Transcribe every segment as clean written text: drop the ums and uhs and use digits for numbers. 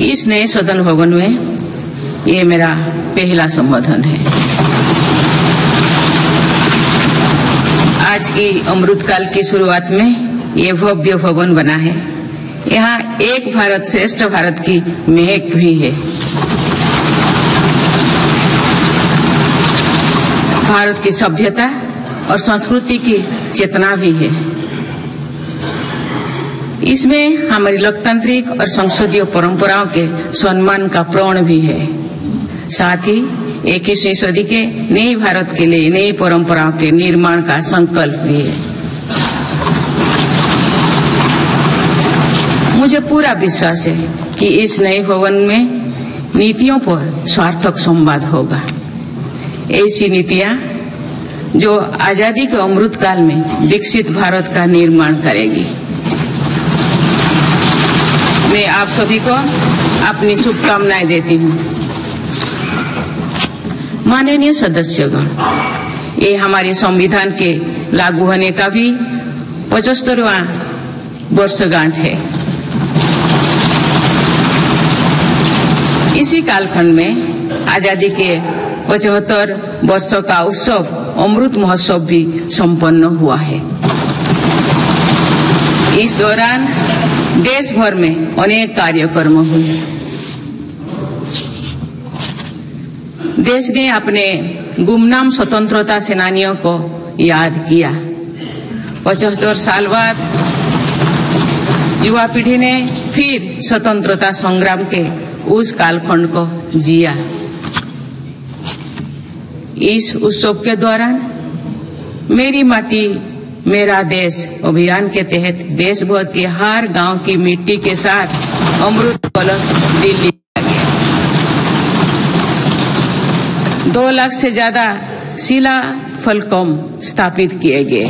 इस नए सदन भवन में ये मेरा पहला संबोधन है। आज की अमृतकाल की शुरुआत में ये भव्य भवन बना है। यहाँ एक भारत श्रेष्ठ भारत की महक भी है। भारत की सभ्यता और संस्कृति की चेतना भी है। इसमें हमारी लोकतांत्रिक और संसदीय परंपराओं के सम्मान का प्रण भी है। साथ ही 21वीं सदी के नए भारत के लिए नई परंपराओं के निर्माण का संकल्प भी है। मुझे पूरा विश्वास है कि इस नए भवन में नीतियों पर सार्थक संवाद होगा। ऐसी नीतियां जो आजादी के अमृत काल में विकसित भारत का निर्माण करेगी। मैं आप सभी को अपनी शुभकामनाएं देती हूँ। माननीय सदस्यगण, ये हमारे संविधान के लागू होने का भी 75वां वर्षगांठ है। इसी कालखंड में आजादी के 75 वर्षों का उत्सव अमृत महोत्सव भी संपन्न हुआ है। इस दौरान देश भर में अनेक कार्यक्रम हुए। देश ने अपने गुमनाम स्वतंत्रता सेनानियों को याद किया। 75 साल बाद युवा पीढ़ी ने फिर स्वतंत्रता संग्राम के उस कालखंड को जिया। इस उत्सव के दौरान मेरी माटी मेरा देश अभियान के तहत देश भर के हर गांव की मिट्टी के साथ अमृत कलश दिल्ली लाया गया। 2 लाख से ज्यादा शिला फलकम स्थापित किए गए।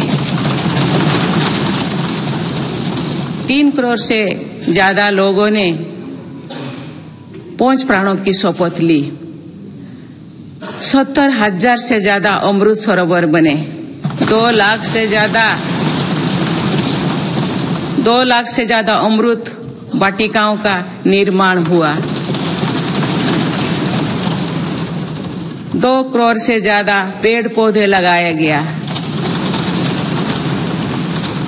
3 करोड़ से ज्यादा लोगों ने 5 प्राणों की शपथ ली। 70,000 से ज्यादा अमृत सरोवर बने। 2 लाख से ज्यादा अमृत वाटिकाओं का निर्माण हुआ। 2 करोड़ से ज्यादा पेड़ पौधे लगाया गया।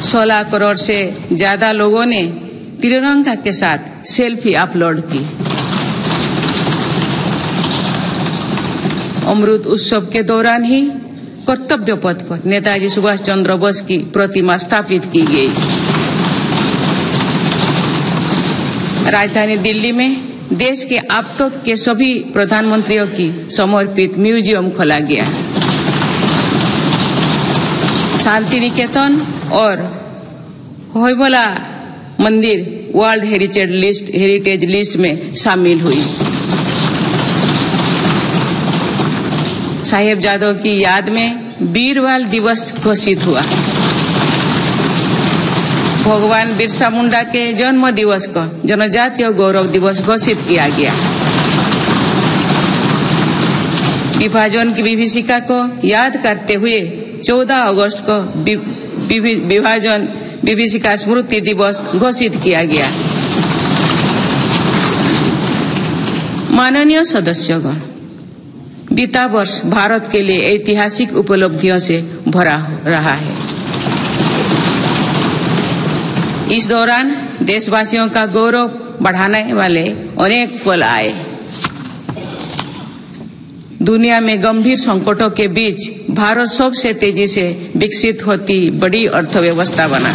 16 करोड़ से ज्यादा लोगों ने तिरंगा के साथ सेल्फी अपलोड की। अमृत उत्सव के दौरान ही कर्तव्य पथ पर नेताजी सुभाष चंद्र बोस की प्रतिमा स्थापित की गई। राजधानी दिल्ली में देश के अब तक के सभी प्रधानमंत्रियों की समर्पित म्यूजियम खोला गया। शांति निकेतन और होयबला मंदिर वर्ल्ड हेरिटेज लिस्ट में शामिल हुई। साहिबजादों की याद में वीरवाल दिवस घोषित हुआ। भगवान बिरसा मुंडा के जन्म दिवस को जनजातीय गौरव दिवस घोषित किया गया। विभाजन की विभीषिका को याद करते हुए 14 अगस्त को विभाजन विभीषिका स्मृति दिवस घोषित किया गया। माननीय सदस्यगण, बीता वर्ष भारत के लिए ऐतिहासिक उपलब्धियों से भरा रहा है। इस दौरान देशवासियों का गौरव बढ़ाने वाले अनेक पल आए। दुनिया में गंभीर संकटों के बीच भारत सबसे तेजी से विकसित होती बड़ी अर्थव्यवस्था बना।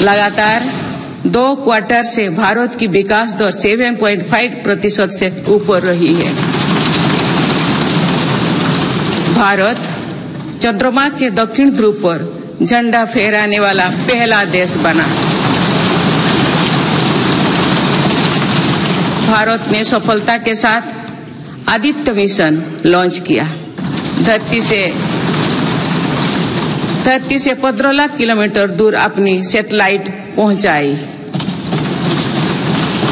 लगातार 2 क्वार्टर से भारत की विकास दर 7.5% से ऊपर रही है। भारत चंद्रमा के दक्षिण ध्रुव पर झंडा फहराने वाला पहला देश बना। भारत ने सफलता के साथ आदित्य मिशन लॉन्च किया। धरती से 15 लाख किलोमीटर दूर अपनी सैटेलाइट पहुंचाई।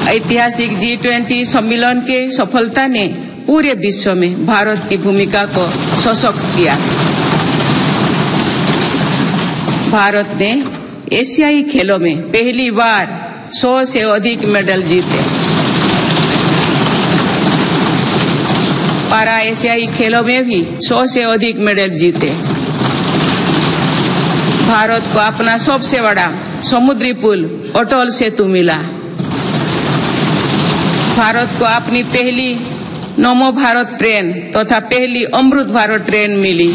ऐतिहासिक G20 सम्मेलन के सफलता ने पूरे विश्व में भारत की भूमिका को सशक्त किया। भारत ने एशियाई खेलों में पहली बार 100 से अधिक मेडल जीते। पारा एशियाई खेलों में भी 100 से अधिक मेडल जीते। भारत को अपना सबसे बड़ा समुद्री पुल अटल सेतु मिला। भारत को अपनी पहली नमो भारत ट्रेन तथा पहली अमृत भारत ट्रेन मिली।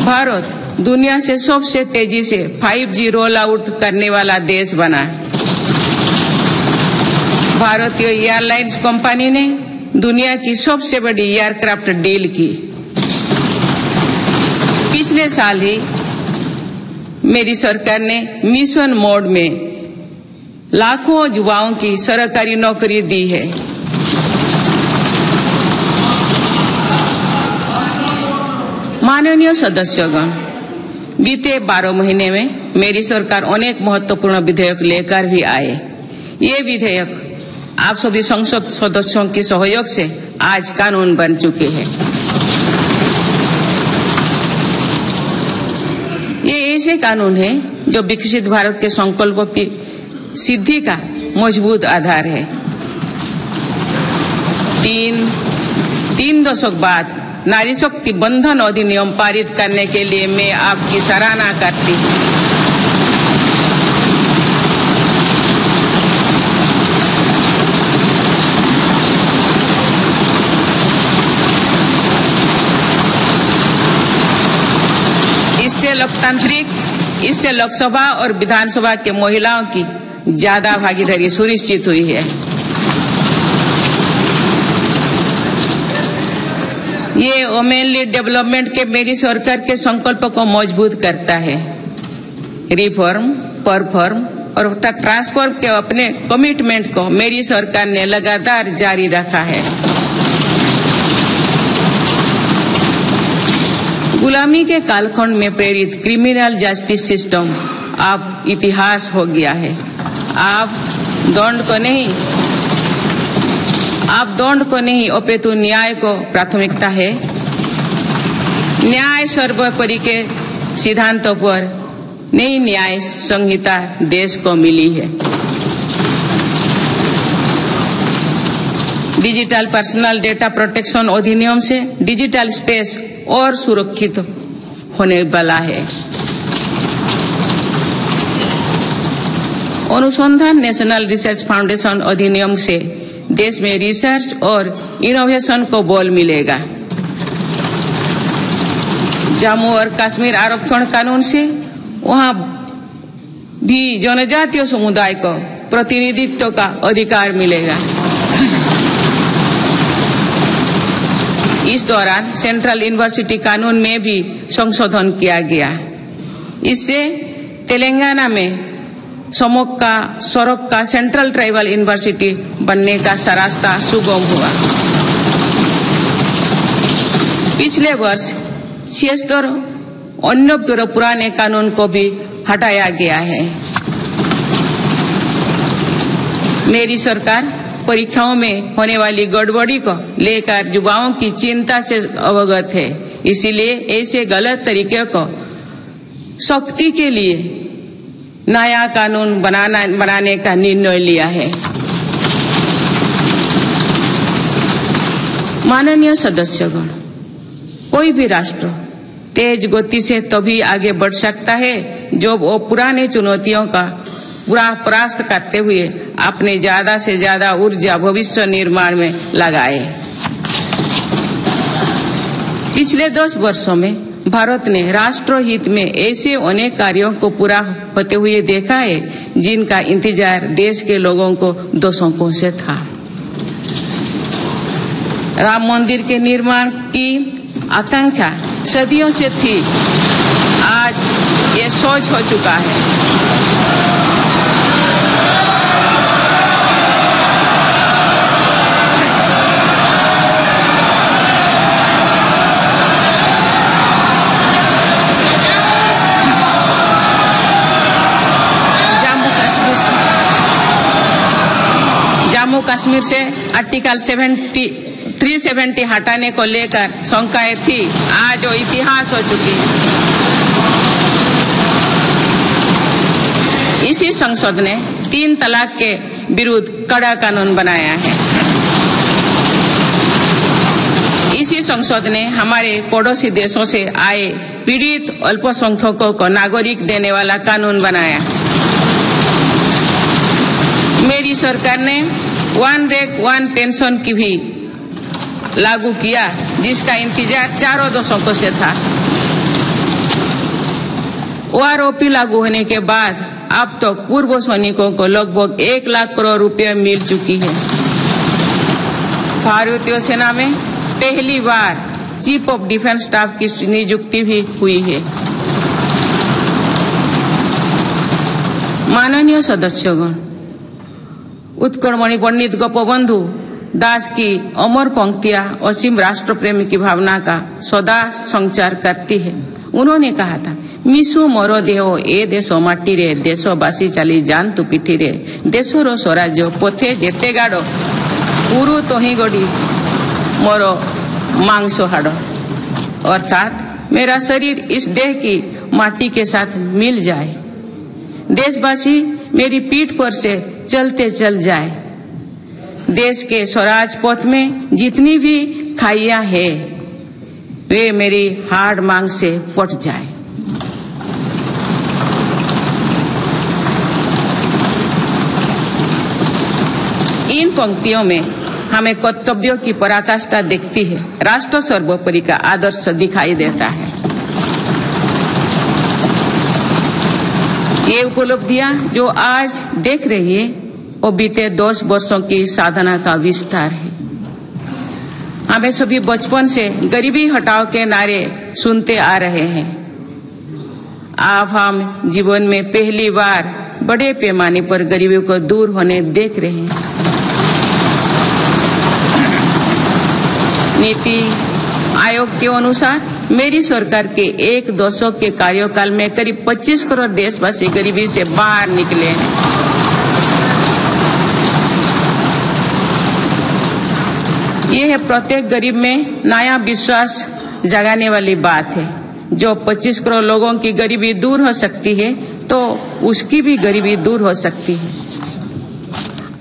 भारत दुनिया से सबसे तेजी से 5G रोल आउट करने वाला देश बना। भारतीय एयरलाइंस कंपनी ने दुनिया की सबसे बड़ी एयरक्राफ्ट डील की। पिछले साल ही मेरी सरकार ने मिशन मोड में लाखों युवाओं की सरकारी नौकरी दी है। माननीय सदस्यगण, बीते 12 महीने में मेरी सरकार अनेक महत्वपूर्ण विधेयक लेकर भी आए। ये विधेयक आप सभी संसद सदस्यों के सहयोग से आज कानून बन चुके हैं। ये ऐसे कानून हैं जो विकसित भारत के संकल्पों की सिद्धि का मजबूत आधार है। तीन दशक बाद नारी शक्ति बंधन अधिनियम पारित करने के लिए मैं आपकी सराहना करती हूँ। इससे लोकसभा और विधानसभा के महिलाओं की ज्यादा भागीदारी सुनिश्चित हुई है। ये वुमेनली डेवलपमेंट के मेरी सरकार के संकल्प को मजबूत करता है। रिफॉर्म, परफॉर्म और ट्रांसफॉर्म के अपने कमिटमेंट को मेरी सरकार ने लगातार जारी रखा है। गुलामी के कालखंड में प्रेरित क्रिमिनल जस्टिस सिस्टम अब इतिहास हो गया है। आप दंड को नहीं अपितु न्याय को प्राथमिकता है। न्याय सर्वोपरि के सिद्धांतों पर नई न्याय संहिता देश को मिली है। डिजिटल पर्सनल डेटा प्रोटेक्शन अधिनियम से डिजिटल स्पेस और सुरक्षित होने वाला है। अनुसंधान नेशनल रिसर्च फाउंडेशन अधिनियम से देश में रिसर्च और इनोवेशन को बल मिलेगा। जम्मू और कश्मीर आरक्षण कानून से वहां भी जनजातीय समुदाय को प्रतिनिधित्व का अधिकार मिलेगा। इस दौरान सेंट्रल यूनिवर्सिटी कानून में भी संशोधन किया गया। इससे तेलंगाना में सरोक का सेंट्रल ट्राइबल यूनिवर्सिटी बनने का रास्ता सुगम हुआ। पिछले वर्ष 76 अन्य पुराने कानून को भी हटाया गया है। मेरी सरकार परीक्षाओं में होने वाली गड़बड़ी को लेकर युवाओं की चिंता से अवगत है। इसीलिए ऐसे गलत तरीके को सख्ती के लिए नया कानून बनाने का निर्णय लिया है। माननीय सदस्यगण, कोई भी राष्ट्र तेज गति से तभी आगे बढ़ सकता है जब वो पुराने चुनौतियों का पूरा परास्त करते हुए अपने ज्यादा से ज्यादा ऊर्जा भविष्य निर्माण में लगाए। पिछले 10 वर्षों में भारत ने राष्ट्रहित में ऐसे अनेक कार्यों को पूरा होते हुए देखा है जिनका इंतजार देश के लोगों को दशकों से था। राम मंदिर के निर्माण की आकांक्षा सदियों से थी, आज ये सोच हो चुका है। जम्मू कश्मीर से आर्टिकल 370 हटाने को लेकर शंकाएं थी, आज वो इतिहास हो चुकी है। इसी संसद ने 3 तलाक के विरुद्ध कड़ा कानून बनाया है। इसी संसद ने हमारे पड़ोसी देशों से आए पीड़ित अल्पसंख्यकों को नागरिक देने वाला कानून बनाया। मेरी सरकार ने 1 रैंक 1 पेंशन की भी लागू किया, जिसका इंतजार 4 दशकों से था। ओआरओपी लागू होने के बाद अब तो पूर्व सैनिकों को लगभग 1 लाख करोड़ रुपए मिल चुकी है। भारतीय सेना में पहली बार चीफ ऑफ डिफेंस स्टाफ की नियुक्ति भी हुई है। माननीय सदस्यगण, उत्कलमणि पंडित गोपबंधु दास की अमर पंक्तियां असीम राष्ट्र प्रेम की भावना का सदा संचार करती है। उन्होंने कहा था, मिशु मोर देह ए देश माटी रे, देशवासी चली जातु पिठी रे, देशर स्वराज्य पथे जेते गाड़, पुरु तही गढ़ी मोर मांस हाड़। अर्थात मेरा शरीर इस देह की माटी के साथ मिल जाए, देशवासी मेरी पीठ पर से चलते चल जाए, देश के स्वराज पथ में जितनी भी खाइयां है वे मेरी हाड़ मांग से फट जाए। इन पंक्तियों में हमें कर्तव्यों की पराकाष्ठा दिखती है, राष्ट्र सर्वोपरि का आदर्श दिखाई देता है। ये उपलब्धियां जो आज देख रही है वो बीते 10 वर्षों की साधना का विस्तार है। हमें सभी बचपन से गरीबी हटाओ के नारे सुनते आ रहे हैं। अब हम जीवन में पहली बार बड़े पैमाने पर गरीबी को दूर होने देख रहे हैं। नीति आयोग के अनुसार मेरी सरकार के 1 दशक के कार्यकाल में करीब 25 करोड़ देशवासी गरीबी से बाहर निकले हैं। यह है प्रत्येक गरीब में नया विश्वास जगाने वाली बात है। जो 25 करोड़ लोगों की गरीबी दूर हो सकती है तो उसकी भी गरीबी दूर हो सकती है।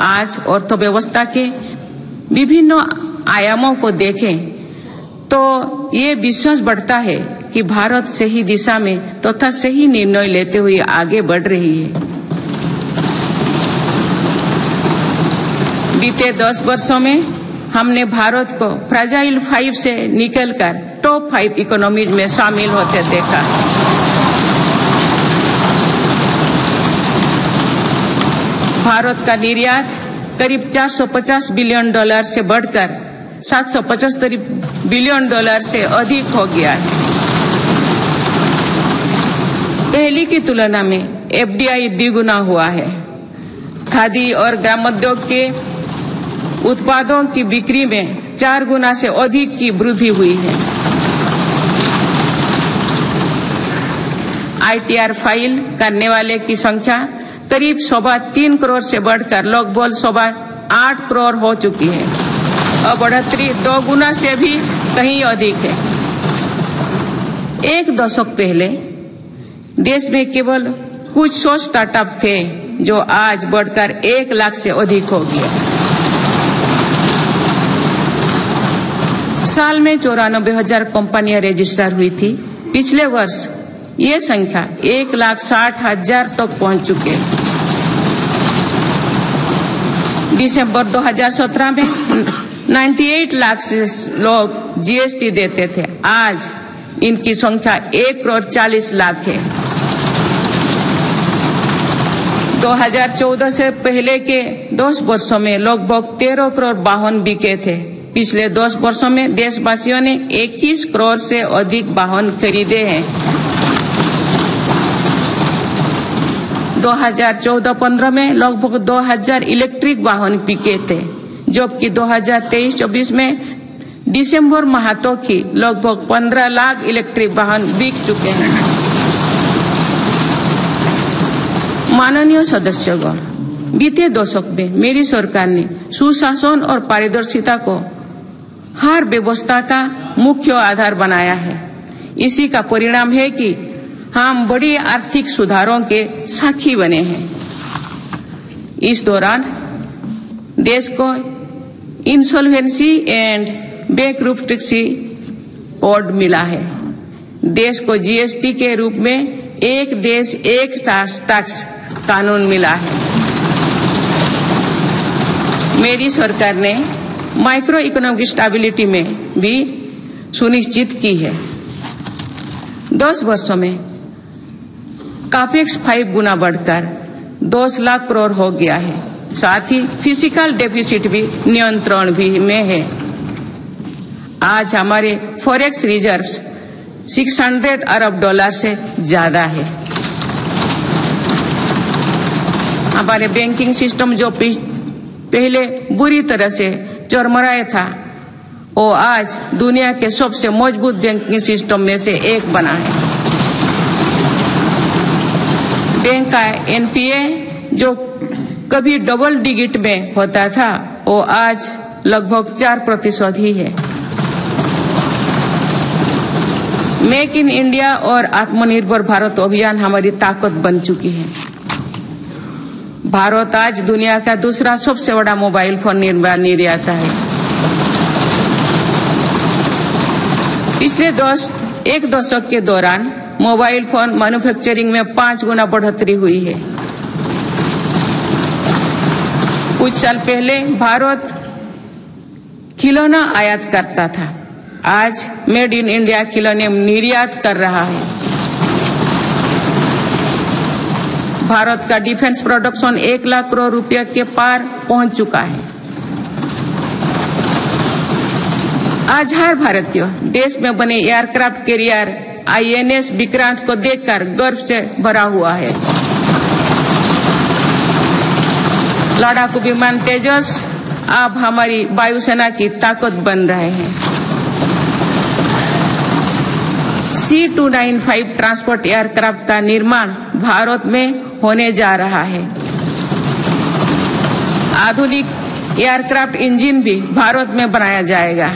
आज अर्थव्यवस्था के विभिन्न आयामों को देखें तो ये विश्वास बढ़ता है कि भारत सही दिशा में तथा सही निर्णय लेते हुए आगे बढ़ रही है। बीते 10 वर्षों में हमने भारत को फ्राजाइल 5 से निकलकर टॉप 5 इकोनॉमीज में शामिल होते देखा। भारत का निर्यात करीब $450 बिलियन से बढ़कर $775 बिलियन से अधिक हो गया है। पहले की तुलना में एफडीआई द्विगुना हुआ है। खादी और ग्रामोद्योग के उत्पादों की बिक्री में 4 गुना से अधिक की वृद्धि हुई है। आईटीआर फाइल करने वाले की संख्या करीब 3.25 करोड़ से बढ़कर लगभग 8.25 करोड़ हो चुकी है और बढ़ोतरी 2 गुना से भी कहीं अधिक है। 1 दशक पहले देश में केवल कुछ 100 स्टार्टअप थे जो आज बढ़कर 1 लाख से अधिक हो गया। साल में 94,000 कंपनियां रजिस्टर हुई थी। पिछले वर्ष ये संख्या 1,60,000 तक पहुंच चुके हैं। दिसंबर 2017 में 98 लाख से लोग जीएसटी देते थे। आज इनकी संख्या 1,40,00,000 है। 2014 से पहले के 10 वर्षों में लगभग 13 करोड़ वाहन बिके थे। पिछले 10 वर्षों में देशवासियों ने 21 करोड़ से अधिक वाहन खरीदे हैं। 2014-15 में लगभग 2,000 इलेक्ट्रिक वाहन बिके थे, जबकि 2023-24 में दिसंबर माह तक ही लगभग 15 लाख इलेक्ट्रिक वाहन बिक चुके हैं। माननीय सदस्यगण, बीते दशक में मेरी सरकार ने सुशासन और पारदर्शिता को हर व्यवस्था का मुख्य आधार बनाया है। इसी का परिणाम है कि हम बड़ी आर्थिक सुधारों के साक्षी बने हैं। इस दौरान देश को इंसॉल्वेंसी एंड बैंकरप्सी कोड मिला है। देश को जीएसटी के रूप में एक देश एक टैक्स कानून मिला है। मेरी सरकार ने माइक्रो इकोनॉमिक स्टेबिलिटी में भी सुनिश्चित की है। 10 वर्षों में कैपेक्स 5 गुना बढ़कर 10 लाख करोड़ हो गया है। साथ ही फिजिकल डेफिसिट भी नियंत्रण भी में है। आज हमारे फॉरेक्स रिजर्व्स 600 अरब डॉलर से ज्यादा है। हमारे बैंकिंग सिस्टम जो पहले बुरी तरह से चरमराया था, वो आज दुनिया के सबसे मजबूत बैंकिंग सिस्टम में से एक बना है। बैंक का एनपीए जो कभी डबल डिजिट में होता था, वो आज लगभग 4% ही है। मेक इन इंडिया और आत्मनिर्भर भारत अभियान हमारी ताकत बन चुकी है। भारत आज दुनिया का दूसरा सबसे बड़ा मोबाइल फोन निर्माता है। पिछले एक दशक के दौरान मोबाइल फोन मैन्युफैक्चरिंग में 5 गुना बढ़ोतरी हुई है। कुछ साल पहले भारत खिलौना आयात करता था, आज मेड इन इंडिया खिलौने निर्यात कर रहा है। भारत का डिफेंस प्रोडक्शन 1 लाख करोड़ रुपए के पार पहुंच चुका है। आज हर भारतीय देश में बने एयरक्राफ्ट कैरियर आईएनएस विक्रांत को देखकर गर्व से भरा हुआ है। लड़ाकू विमान तेजस अब हमारी वायुसेना की ताकत बन रहे हैं। C295 ट्रांसपोर्ट एयरक्राफ्ट का निर्माण भारत में होने जा रहा है। आधुनिक एयरक्राफ्ट इंजन भी भारत में बनाया जाएगा।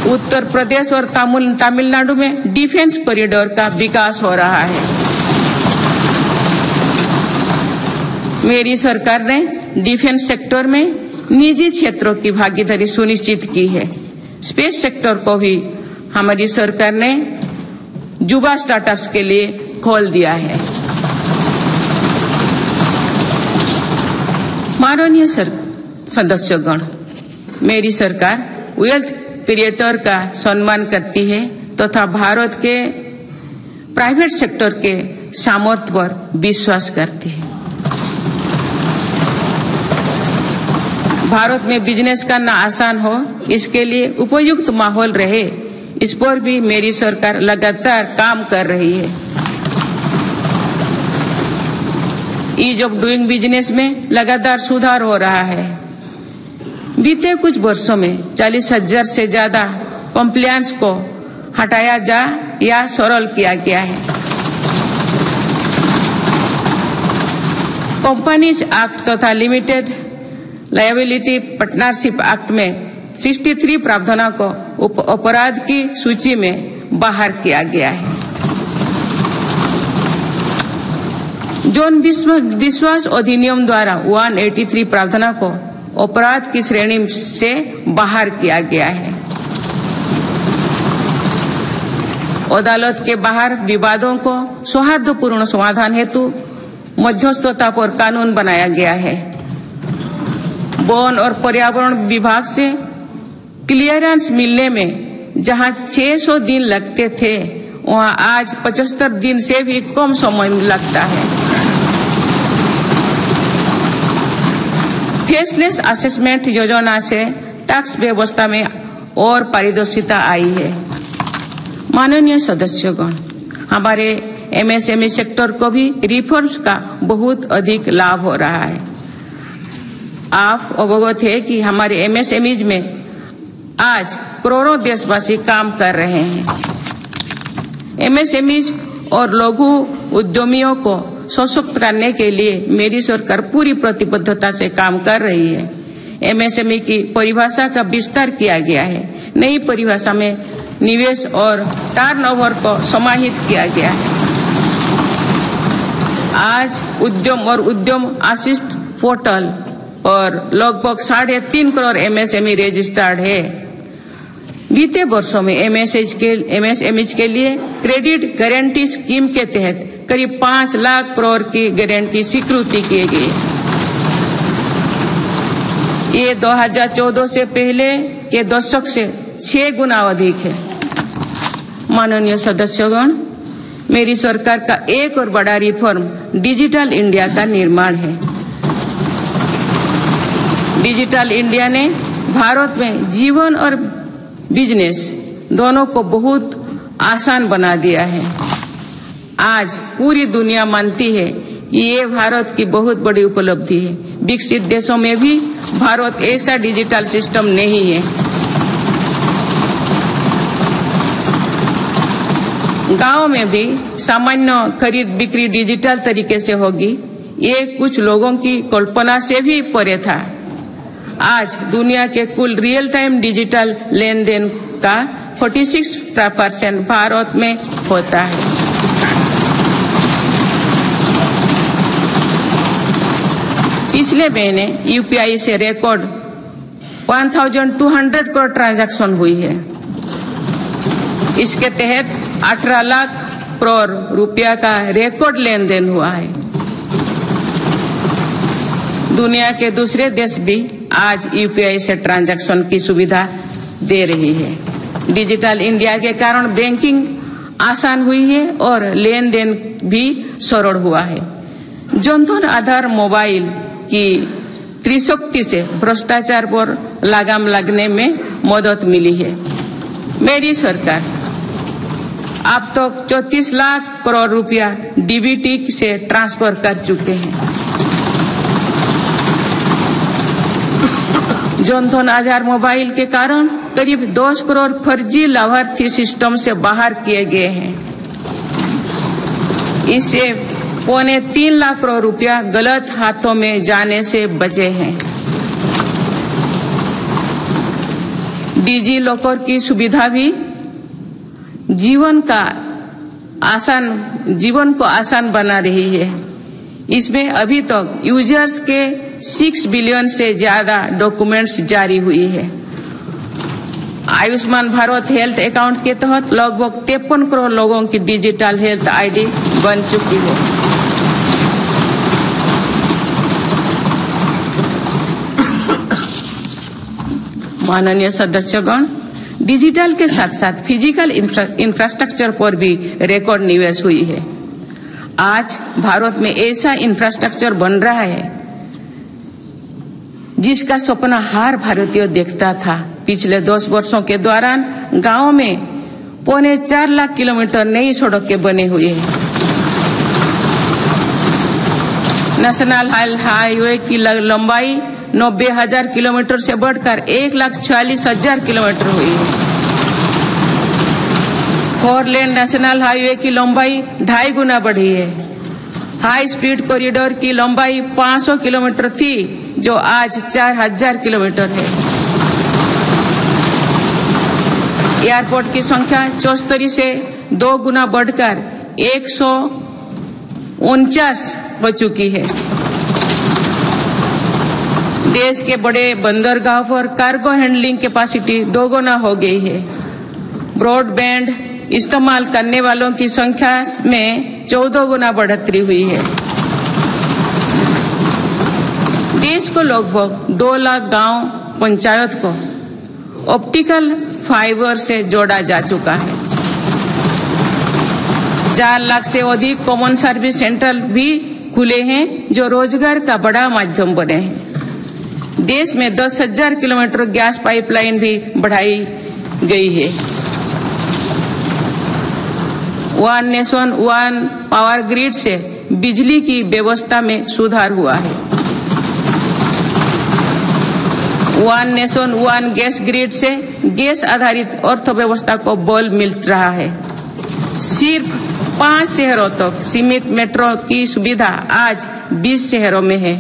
उत्तर प्रदेश और तमिलनाडु में डिफेंस कॉरिडोर का विकास हो रहा है। मेरी सरकार ने डिफेंस सेक्टर में निजी क्षेत्रों की भागीदारी सुनिश्चित की है। स्पेस सेक्टर को भी हमारी सरकार ने युवा स्टार्टअप्स के लिए खोल दिया है। माननीय सदस्यगण, मेरी सरकार वेल्थ क्रिएटर का सम्मान करती है तथा भारत के प्राइवेट सेक्टर के सामर्थ्य पर विश्वास करती है। भारत में बिजनेस करना आसान हो, इसके लिए उपयुक्त माहौल रहे, इस पर भी मेरी सरकार लगातार काम कर रही है। ईज ऑफ डूइंग बिजनेस में लगातार सुधार हो रहा है। बीते कुछ वर्षों में 40,000 से ज्यादा कॉम्प्लायंस को हटाया जा या सरल किया गया है। कंपनीज एक्ट तथा लिमिटेड लायबिलिटी पार्टनरशिप एक्ट में 63 प्रावधानों को अपराध की सूची में बाहर किया गया है। जौन विश्वास अधिनियम द्वारा 183 प्रावधानों को अपराध की श्रेणी से बाहर किया गया है। अदालत के बाहर विवादों को सौहार्दपूर्ण समाधान हेतु मध्यस्थता पर कानून बनाया गया है। वन और पर्यावरण विभाग से क्लियरेंस मिलने में जहां 600 दिन लगते थे, वहां आज 75 दिन से भी कम समय लगता है। फेसलेस असेसमेंट योजना से टैक्स व्यवस्था में और पारदर्शिता आई है। माननीय सदस्यगण, हमारे एमएसएमई सेक्टर को भी रिफॉर्म्स का बहुत अधिक लाभ हो रहा है। आप अवगत है कि हमारे एमएसएमईज में आज करोड़ों देशवासी काम कर रहे हैं। एमएसएमईज और लघु उद्यमियों को सशक्त करने के लिए मेरी सरकार पूरी प्रतिबद्धता से काम कर रही है। एमएसएमई की परिभाषा का विस्तार किया गया है। नई परिभाषा में निवेश और टर्नओवर को समाहित किया गया है। आज उद्यम और उद्यम असिस्ट पोर्टल और लगभग 3.5 करोड़ MSME रजिस्टर्ड है। बीते वर्षों में MSMEs के लिए क्रेडिट गारंटी स्कीम के तहत करीब 5 लाख करोड़ की गारंटी स्वीकृति किए गए। ये 2014 से पहले के दशक से 6 गुना अधिक है। माननीय सदस्यगण, मेरी सरकार का एक और बड़ा रिफॉर्म डिजिटल इंडिया का निर्माण है। डिजिटल इंडिया ने भारत में जीवन और बिजनेस दोनों को बहुत आसान बना दिया है। आज पूरी दुनिया मानती है कि ये भारत की बहुत बड़ी उपलब्धि है। विकसित देशों में भी भारत ऐसा डिजिटल सिस्टम नहीं है। गांव में भी सामान्य खरीद बिक्री डिजिटल तरीके से होगी, ये कुछ लोगों की कल्पना से भी परे था। आज दुनिया के कुल रियल टाइम डिजिटल लेन देन का 46% भारत में होता है। पिछले महीने UPI से रिकॉर्ड 1200 करोड़ ट्रांजैक्शन हुई है। इसके तहत 18 लाख करोड़ रुपया का रिकॉर्ड लेन देन हुआ है। दुनिया के दूसरे देश भी आज UPI से ट्रांजैक्शन की सुविधा दे रही है। डिजिटल इंडिया के कारण बैंकिंग आसान हुई है और लेन देन भी सरल हुआ है। जनधन आधार मोबाइल की त्रिशक्ति से भ्रष्टाचार पर लगाम लगने में मदद मिली है। मेरी सरकार अब तक 34 लाख करोड़ रुपया DBT से ट्रांसफर कर चुके हैं। जनधन आधार मोबाइल के कारण करीब 10 करोड़ फर्जी लाभार्थी सिस्टम से बाहर किए गए हैं। इससे 3.25 लाख करोड़ रुपया गलत हाथों में जाने से बचे हैं। डिजी लॉकर की सुविधा भी जीवन को आसान बना रही है। इसमें अभी तक यूजर्स के 6 बिलियन से ज्यादा डॉक्यूमेंट्स जारी हुई है। आयुष्मान भारत हेल्थ अकाउंट के तहत लगभग 53 करोड़ लोगों की डिजिटल हेल्थ ID बन चुकी है। माननीय सदस्यगण, डिजिटल के साथ साथ फिजिकल इंफ्रास्ट्रक्चर पर भी रिकॉर्ड निवेश हुई है। आज भारत में ऐसा इंफ्रास्ट्रक्चर बन रहा है जिसका सपना हर भारतीय देखता था। पिछले 10 वर्षों के दौरान गांव में 4.25 लाख किलोमीटर नई सड़कें बने हुए हैं। नेशनल हाईवे की लंबाई 90,000 किलोमीटर से बढ़कर 1,40,000 किलोमीटर हुई है। 4 लेन नेशनल हाईवे की लंबाई 2.5 गुना बढ़ी है। हाई स्पीड कॉरिडोर की लंबाई 500 किलोमीटर थी, जो आज 4,000 किलोमीटर है। एयरपोर्ट की संख्या 74 से 2 गुना बढ़कर 149 हो चुकी है। देश के बड़े बंदरगाह पर कार्गो हैंडलिंग कैपेसिटी 2 गुना हो गई है। ब्रॉडबैंड इस्तेमाल करने वालों की संख्या में 14 गुना बढ़ोतरी हुई है। देश को लगभग 2 लाख गांव पंचायत को ऑप्टिकल फाइबर से जोड़ा जा चुका है। 4 लाख से अधिक कॉमन सर्विस सेंटर भी खुले हैं, जो रोजगार का बड़ा माध्यम बने हैं। देश में 10,000 किलोमीटर गैस पाइपलाइन भी बढ़ाई गई है। One nation one power grid से बिजली की व्यवस्था में सुधार हुआ है। One nation one gas grid से गैस आधारित अर्थव्यवस्था को बल मिल रहा है। सिर्फ 5 शहरों तक सीमित मेट्रो की सुविधा आज 20 शहरों में है।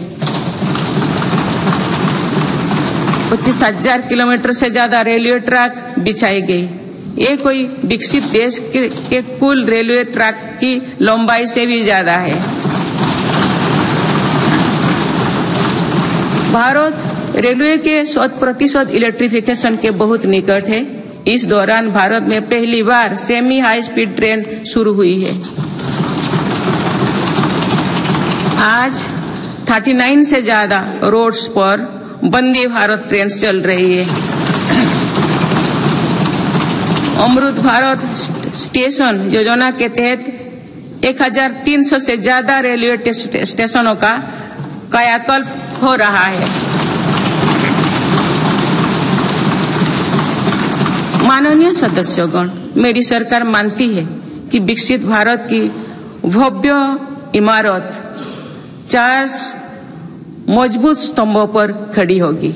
25,000 किलोमीटर से ज्यादा रेलवे ट्रैक बिछाई गई। ये कोई विकसित देश के कुल रेलवे ट्रैक की लंबाई से भी ज्यादा है। भारत रेलवे के 100% इलेक्ट्रिफिकेशन के बहुत निकट है। इस दौरान भारत में पहली बार सेमी हाई स्पीड ट्रेन शुरू हुई है। आज 39 से ज्यादा रोड्स पर वंदे भारत ट्रेन चल रही है। अमृत भारत स्टेशन योजना के तहत 1300 से ज्यादा रेलवे स्टेशनों का कायाकल्प हो रहा है। माननीय सदस्यगण, मेरी सरकार मानती है कि विकसित भारत की भव्य इमारत 4 मजबूत स्तंभों पर खड़ी होगी।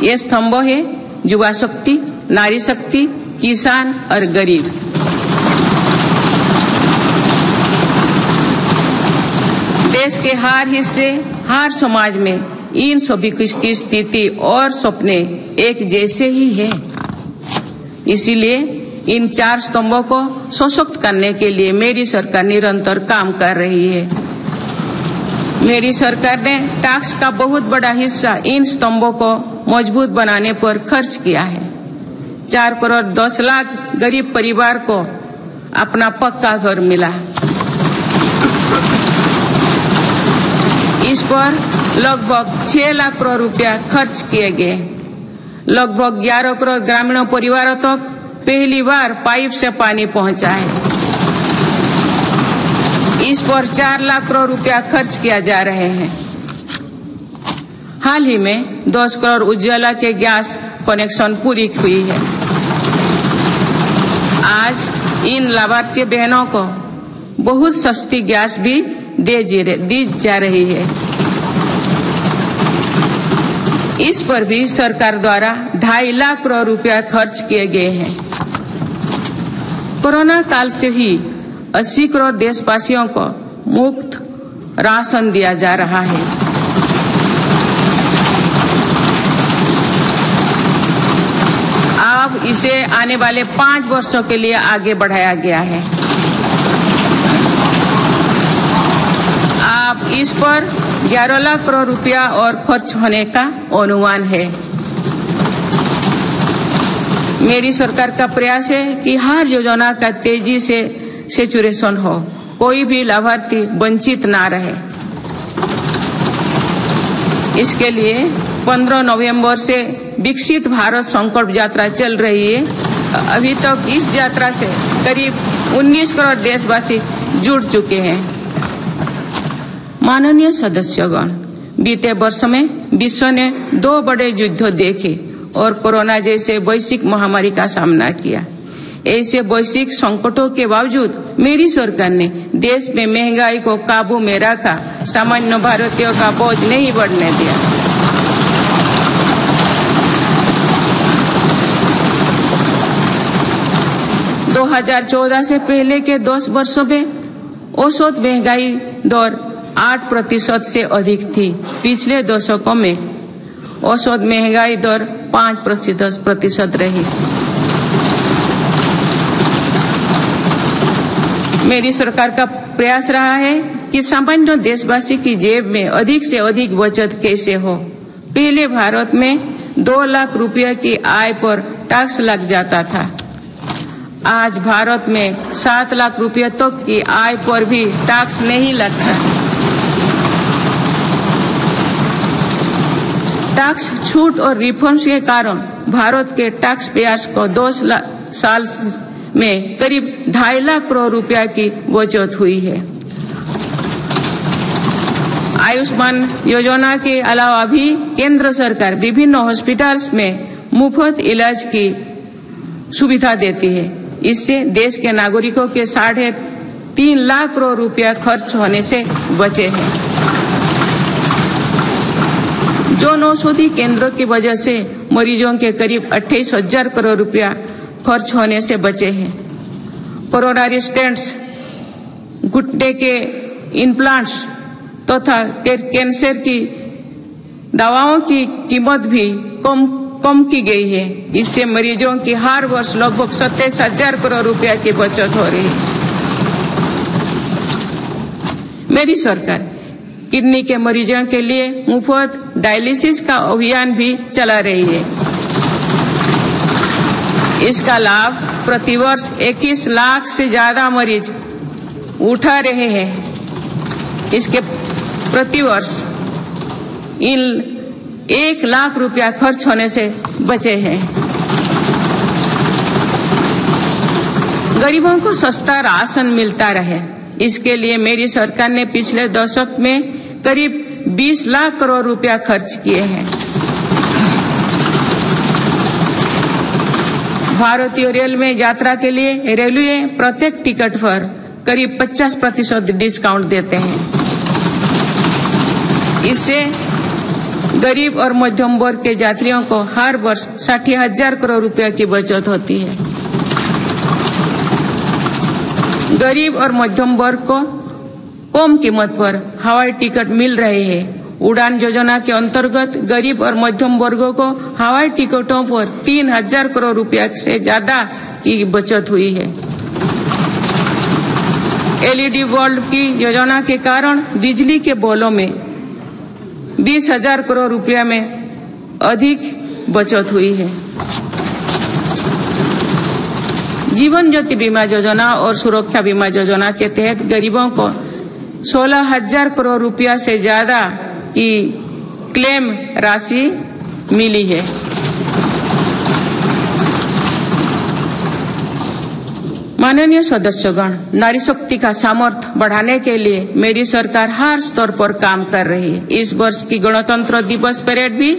ये स्तंभ है युवा शक्ति, नारी शक्ति, किसान और गरीब। देश के हर हिस्से, हर समाज में इन सभी की स्थिति और सपने एक जैसे ही है। इसीलिए इन 4 स्तंभों को सशक्त करने के लिए मेरी सरकार निरंतर काम कर रही है। मेरी सरकार ने टैक्स का बहुत बड़ा हिस्सा इन स्तंभों को मजबूत बनाने पर खर्च किया है। 4 करोड़ 10 लाख गरीब परिवार को अपना पक्का घर मिला। इस पर लगभग 6 लाख करोड़ रुपया खर्च किए गए। लगभग 11 करोड़ ग्रामीण परिवारों तक पहली बार पाइप से पानी पहुंचा है। इस पर 4 लाख करोड़ रुपया खर्च किया जा रहे हैं। हाल ही में 10 करोड़ उज्ज्वला के गैस कनेक्शन पूरी हुई है। आज इन लाभार्थी बहनों को बहुत सस्ती गैस भी दी जा रही है। इस पर भी सरकार द्वारा 2.5 लाख करोड़ रुपया खर्च किए गए हैं। कोरोना काल से ही 80 करोड़ देशवासियों को मुफ्त राशन दिया जा रहा है। अब इसे आने वाले 5 वर्षों के लिए आगे बढ़ाया गया है। अब इस पर 11 लाख करोड़ रुपया और खर्च होने का अनुमान है। मेरी सरकार का प्रयास है कि हर योजना का तेजी से सैचुरेशन हो, कोई भी लाभार्थी वंचित ना रहे। इसके लिए 15 नवंबर से विकसित भारत संकल्प यात्रा चल रही है। अभी तक इस यात्रा से करीब 19 करोड़ देशवासी जुड़ चुके हैं। माननीय सदस्यगण, बीते वर्ष में विश्व ने 2 बड़े युद्ध देखे और कोरोना जैसे वैश्विक महामारी का सामना किया। ऐसे वैश्विक संकटों के बावजूद मेरी सरकार ने देश में महंगाई को काबू में रखा, सामान्य भारतीयों का बोझ नहीं बढ़ने दिया। दो 2014 से पहले के 10 वर्षों में औसत महंगाई दर 8% से अधिक थी। पिछले दशकों में औसत महंगाई दर 5% रही। मेरी सरकार का प्रयास रहा है कि सामान्य देशवासी की जेब में अधिक से अधिक बचत कैसे हो। पहले भारत में 2 लाख रुपए की आय पर टैक्स लग जाता था। आज भारत में 7 लाख रुपए तक की आय पर भी टैक्स नहीं लगता। टैक्स छूट और रिफॉर्म्स के कारण भारत के टैक्स पेयर्स को 2 साल में करीब 2.5 लाख करोड़ रुपया की बचत हुई है। आयुष्मान योजना के अलावा भी केंद्र सरकार विभिन्न हॉस्पिटल्स में मुफ्त इलाज की सुविधा देती है। इससे देश के नागरिकों के 3.5 लाख करोड़ रुपया खर्च होने से बचे हैं। जन औषधि केंद्रों की वजह से मरीजों के करीब 28,000 करोड़ रुपया खर्च होने से बचे हैं। कोरोनरी स्टेंट्स, घुटने के इम्प्लांट्स तथा कैंसर की दवाओं की कीमत भी कम कम की गई है। इससे मरीजों की हर वर्ष लगभग 27,000 करोड़ रुपया की बचत हो रही है। मेरी सरकार किडनी के मरीजों के लिए मुफ्त डायलिसिस का अभियान भी चला रही है। इसका लाभ प्रतिवर्ष 21 लाख से ज्यादा मरीज उठा रहे हैं। इसके प्रतिवर्ष इन 1 लाख रुपया खर्च होने से बचे हैं। गरीबों को सस्ता राशन मिलता रहे, इसके लिए मेरी सरकार ने पिछले दशक में करीब 20 लाख करोड़ रुपया खर्च किए हैं। भारतीय रेल में यात्रा के लिए रेलवे प्रत्येक टिकट पर करीब 50% डिस्काउंट देते हैं। इससे गरीब और मध्यम वर्ग के यात्रियों को हर वर्ष 60,000 करोड़ रुपया की बचत होती है। गरीब और मध्यम वर्ग को कम कीमत पर हवाई टिकट मिल रहे हैं। उड़ान योजना के अंतर्गत गरीब और मध्यम वर्गों को हवाई टिकटों पर 3,000 करोड़ रुपया से ज्यादा की बचत हुई है। LED बल्ब की योजना के कारण बिजली के बिलों में 20,000 करोड़ रुपया में अधिक बचत हुई है। जीवन ज्योति बीमा योजना और सुरक्षा बीमा योजना के तहत गरीबों को 16,000 करोड़ रुपया से ज्यादा की क्लेम राशि मिली है। माननीय सदस्यगण, नारी शक्ति का सामर्थ्य बढ़ाने के लिए मेरी सरकार हर स्तर पर काम कर रही है। इस वर्ष की गणतंत्र दिवस परेड भी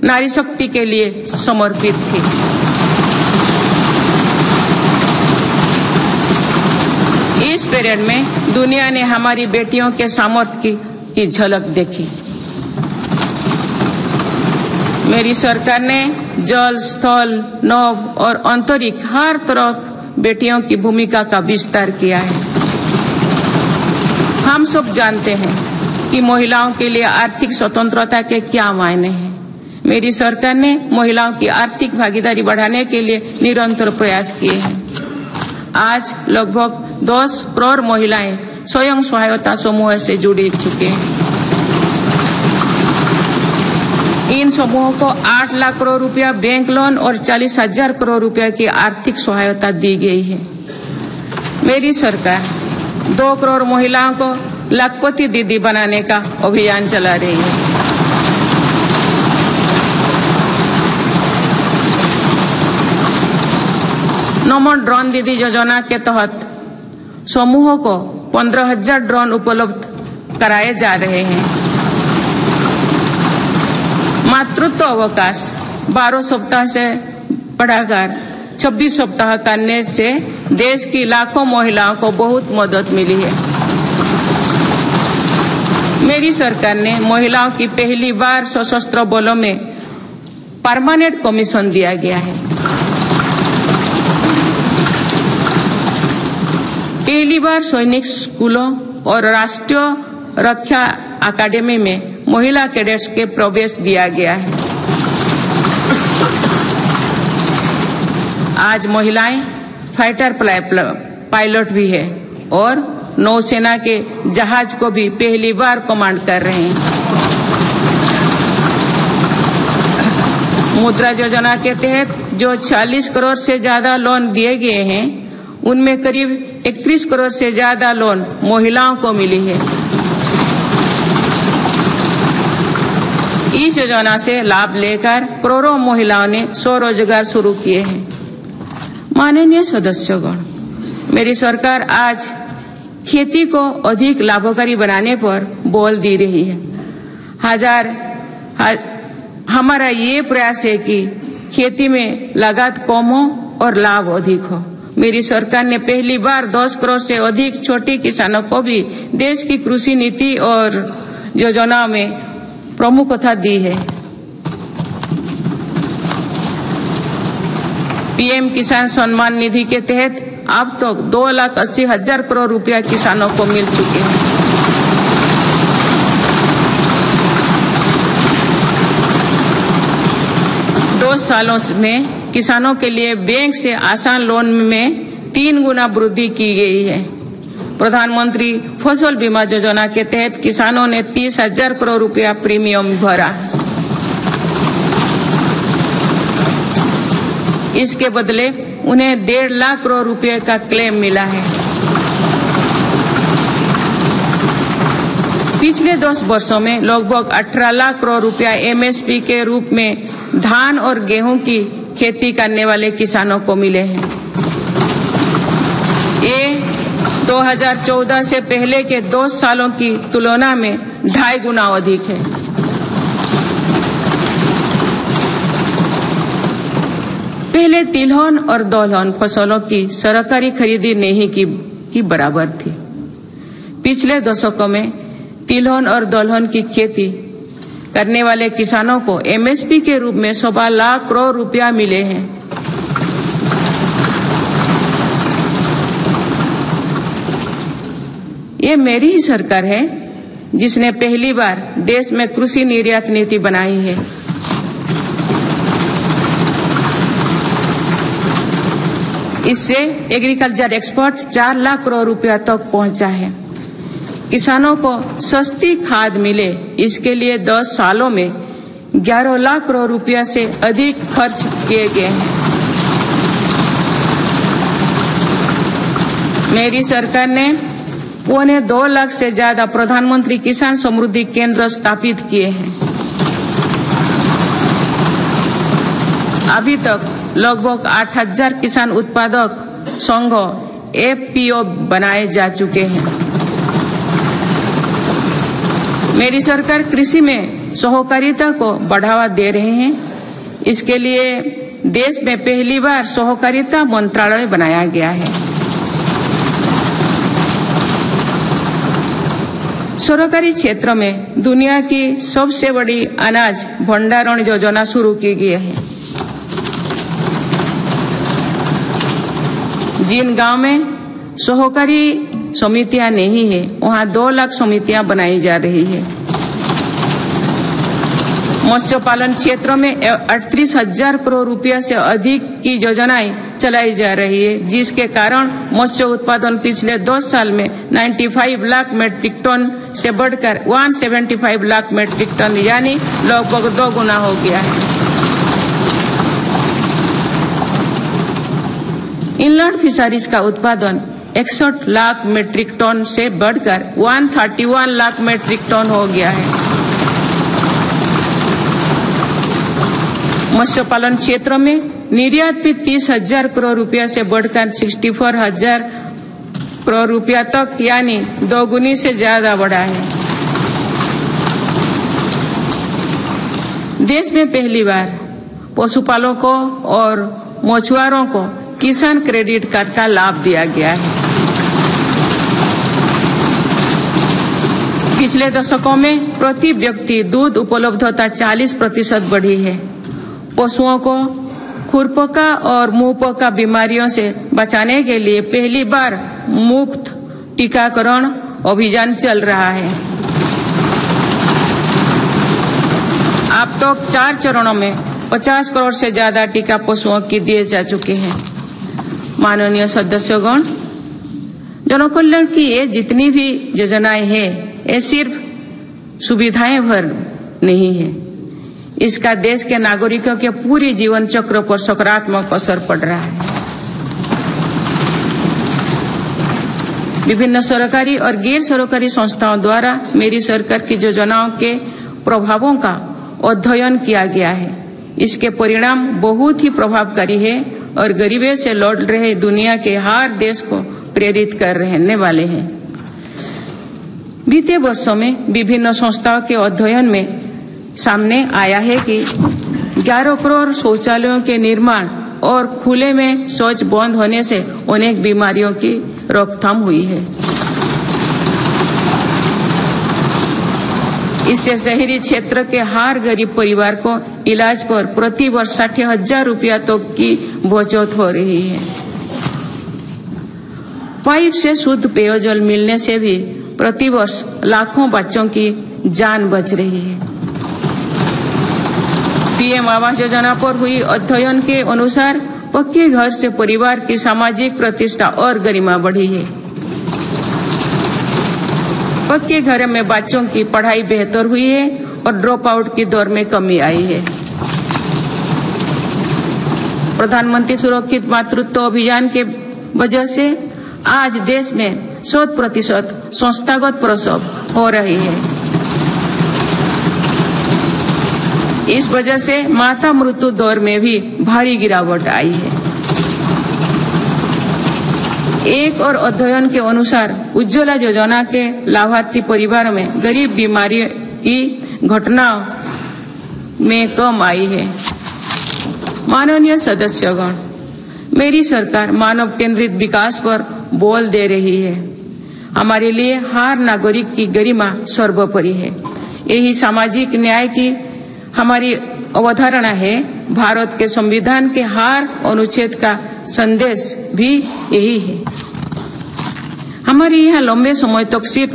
नारी शक्ति के लिए समर्पित थी। इस परेड में दुनिया ने हमारी बेटियों के सामर्थ्य की झलक देखी। मेरी सरकार ने जल, स्थल, नभ और अंतरिक्ष हर तरफ बेटियों की भूमिका का विस्तार किया है। हम सब जानते हैं कि महिलाओं के लिए आर्थिक स्वतंत्रता के क्या मायने हैं। मेरी सरकार ने महिलाओं की आर्थिक भागीदारी बढ़ाने के लिए निरंतर प्रयास किए हैं। आज लगभग 10 करोड़ महिलाएं स्वयं सहायता समूह से जुड़ चुके हैं। इन समूहों को 8 लाख करोड़ रुपया बैंक लोन और 40,000 करोड़ रुपया की आर्थिक सहायता दी गई है। मेरी सरकार 2 करोड़ महिलाओं को लाखपति दीदी बनाने का अभियान चला रही है। नमो ड्रोन दीदी योजना के तहत समूहों को 15,000 ड्रोन उपलब्ध कराए जा रहे हैं। मातृत्व अवकाश 12 सप्ताह से बढ़ाकर 26 सप्ताह करने से देश की लाखों महिलाओं को बहुत मदद मिली है। मेरी सरकार ने महिलाओं की पहली बार सशस्त्र बलों में परमानेंट कमीशन दिया गया है। पहली बार सैनिक स्कूलों और राष्ट्रीय रक्षा अकादमी में महिला कैडेट्स के प्रवेश दिया गया है। आज महिलाएं फाइटर पायलट भी है और नौसेना के जहाज को भी पहली बार कमांड कर रहे हैं। मुद्रा योजना के तहत जो 40 करोड़ से ज्यादा लोन दिए गए हैं, उनमें करीब 31 करोड़ से ज्यादा लोन महिलाओं को मिली है। इस योजना से लाभ लेकर करोड़ों महिलाओं ने स्वरोजगार शुरू किए हैं। माननीय सदस्यगण, मेरी सरकार आज खेती को अधिक लाभकारी बनाने पर बल दे रही है। हमारा ये प्रयास है कि खेती में लागत कम हो और लाभ अधिक हो। मेरी सरकार ने पहली बार 10 करोड़ से अधिक छोटे किसानों को भी देश की कृषि नीति और योजना में प्रमुखता दी है। पीएम किसान सम्मान निधि के तहत अब तक 2,80,000 करोड़ रुपया किसानों को मिल चुके हैं। 2 सालों में किसानों के लिए बैंक से आसान लोन में 3 गुना वृद्धि की गई है। प्रधानमंत्री फसल बीमा योजना के तहत किसानों ने 30,000 करोड़ रुपया प्रीमियम भरा। इसके बदले उन्हें 1.5 लाख करोड़ रुपए का क्लेम मिला है। पिछले 10 वर्षों में लगभग 18 लाख करोड़ रुपया एमएसपी के रूप में धान और गेहूं की खेती करने वाले किसानों को मिले हैं। ये 2014 से पहले के 2 सालों की तुलना में 2.5 गुना अधिक है। पहले तिलहन और दलहन फसलों की सरकारी खरीदी नहीं की बराबर थी। पिछले दशकों में तिलहन और दलहन की खेती करने वाले किसानों को एमएसपी के रूप में 1.25 लाख करोड़ रुपया मिले हैं। ये मेरी ही सरकार है जिसने पहली बार देश में कृषि निर्यात नीति बनाई है। इससे एग्रीकल्चर एक्सपोर्ट 4 लाख करोड़ रुपया तक पहुंचा है। किसानों को सस्ती खाद मिले, इसके लिए 10 सालों में 11 लाख करोड़ रुपया से अधिक खर्च किए गए हैं। मेरी सरकार ने 1.25 लाख से ज्यादा प्रधानमंत्री किसान समृद्धि केंद्र स्थापित किए हैं। अभी तक लगभग 8,000 किसान उत्पादक संघ एफपीओ बनाए जा चुके हैं। मेरी सरकार कृषि में सहकारिता को बढ़ावा दे रहे हैं। इसके लिए देश में पहली बार सहकारिता मंत्रालय बनाया गया है। सरकारी क्षेत्र में दुनिया की सबसे बड़ी अनाज भंडारण योजना शुरू की गई है। जिन गांव में सहकारी समितियां नहीं है, वहां 2 लाख समितियां बनाई जा रही है। मत्स्य पालन क्षेत्र में 38,000 करोड़ रुपया से अधिक की योजनाएं चलाई जा रही है, जिसके कारण मत्स्य उत्पादन पिछले 2 साल में 95 लाख मीट्रिक टन से बढ़कर 175 लाख मीट्रिक टन यानी लगभग 2 गुना हो गया है। इनलैंड फिशरीज का उत्पादन 61 लाख मीट्रिक टन से बढ़कर 131 लाख मीट्रिक टन हो गया है। मत्स्य पालन क्षेत्र में निर्यात भी 30,000 करोड़ रुपया से बढ़कर 64,000 करोड़ रुपया तक यानी 2 गुनी से ज्यादा बढ़ा है। देश में पहली बार पशुपालकों और मछुआरों को किसान क्रेडिट कार्ड का लाभ दिया गया है। पिछले दशकों में प्रति व्यक्ति दूध उपलब्धता 40% बढ़ी है। पशुओं को खुरपका और मुंहपका बीमारियों से बचाने के लिए पहली बार मुफ्त टीकाकरण अभियान चल रहा है। अब तक 4 चरणों में 50 करोड़ से ज्यादा टीका पशुओं की दिए जा चुके हैं। माननीय सदस्यगण, जनकल्याण की ये जितनी भी योजनाएं हैं, ये सिर्फ सुविधाएं भर नहीं है, इसका देश के नागरिकों के पूरी जीवन चक्र पर सकारात्मक असर पड़ रहा है। विभिन्न सरकारी और गैर सरकारी संस्थाओं द्वारा मेरी सरकार की योजनाओं के प्रभावों का अध्ययन किया गया है। इसके परिणाम बहुत ही प्रभावकारी है और गरीबी से लड़ रहे दुनिया के हर देश को प्रेरित कर रहने वाले हैं। बीते वर्षों में विभिन्न संस्थाओं के अध्ययन में सामने आया है कि 11 करोड़ शौचालयों के निर्माण और खुले में शौच बंद होने से अनेक बीमारियों की रोकथाम हुई है। इससे शहरी क्षेत्र के हर गरीब परिवार को इलाज पर प्रति वर्ष 60,000 रुपया तक की बचत हो रही है। पाइप से शुद्ध पेयजल मिलने से भी प्रति वर्ष लाखों बच्चों की जान बच रही है। पीएम आवास योजना पर हुई अध्ययन के अनुसार पक्के घर से परिवार की सामाजिक प्रतिष्ठा और गरिमा बढ़ी है। पक्के घर में बच्चों की पढ़ाई बेहतर हुई है और ड्रॉप आउट की दर में कमी आई है। प्रधानमंत्री सुरक्षित मातृत्व अभियान के वजह से आज देश में 100% संस्थागत प्रसव हो रही है। इस वजह से माता मृत्यु दर में भी भारी गिरावट आई है। एक और अध्ययन के अनुसार उज्ज्वला योजना के लाभार्थी परिवारों में गरीब बीमारी की घटनाओं में कम आई है। माननीय सदस्यगण, मेरी सरकार मानव केंद्रित विकास पर बल दे रही है। हमारे लिए हर नागरिक की गरिमा सर्वोपरि है। यही सामाजिक न्याय की हमारी अवधारणा है। भारत के संविधान के हर अनुच्छेद का संदेश भी यही है। हमारे यहाँ लंबे समय तक सिर्फ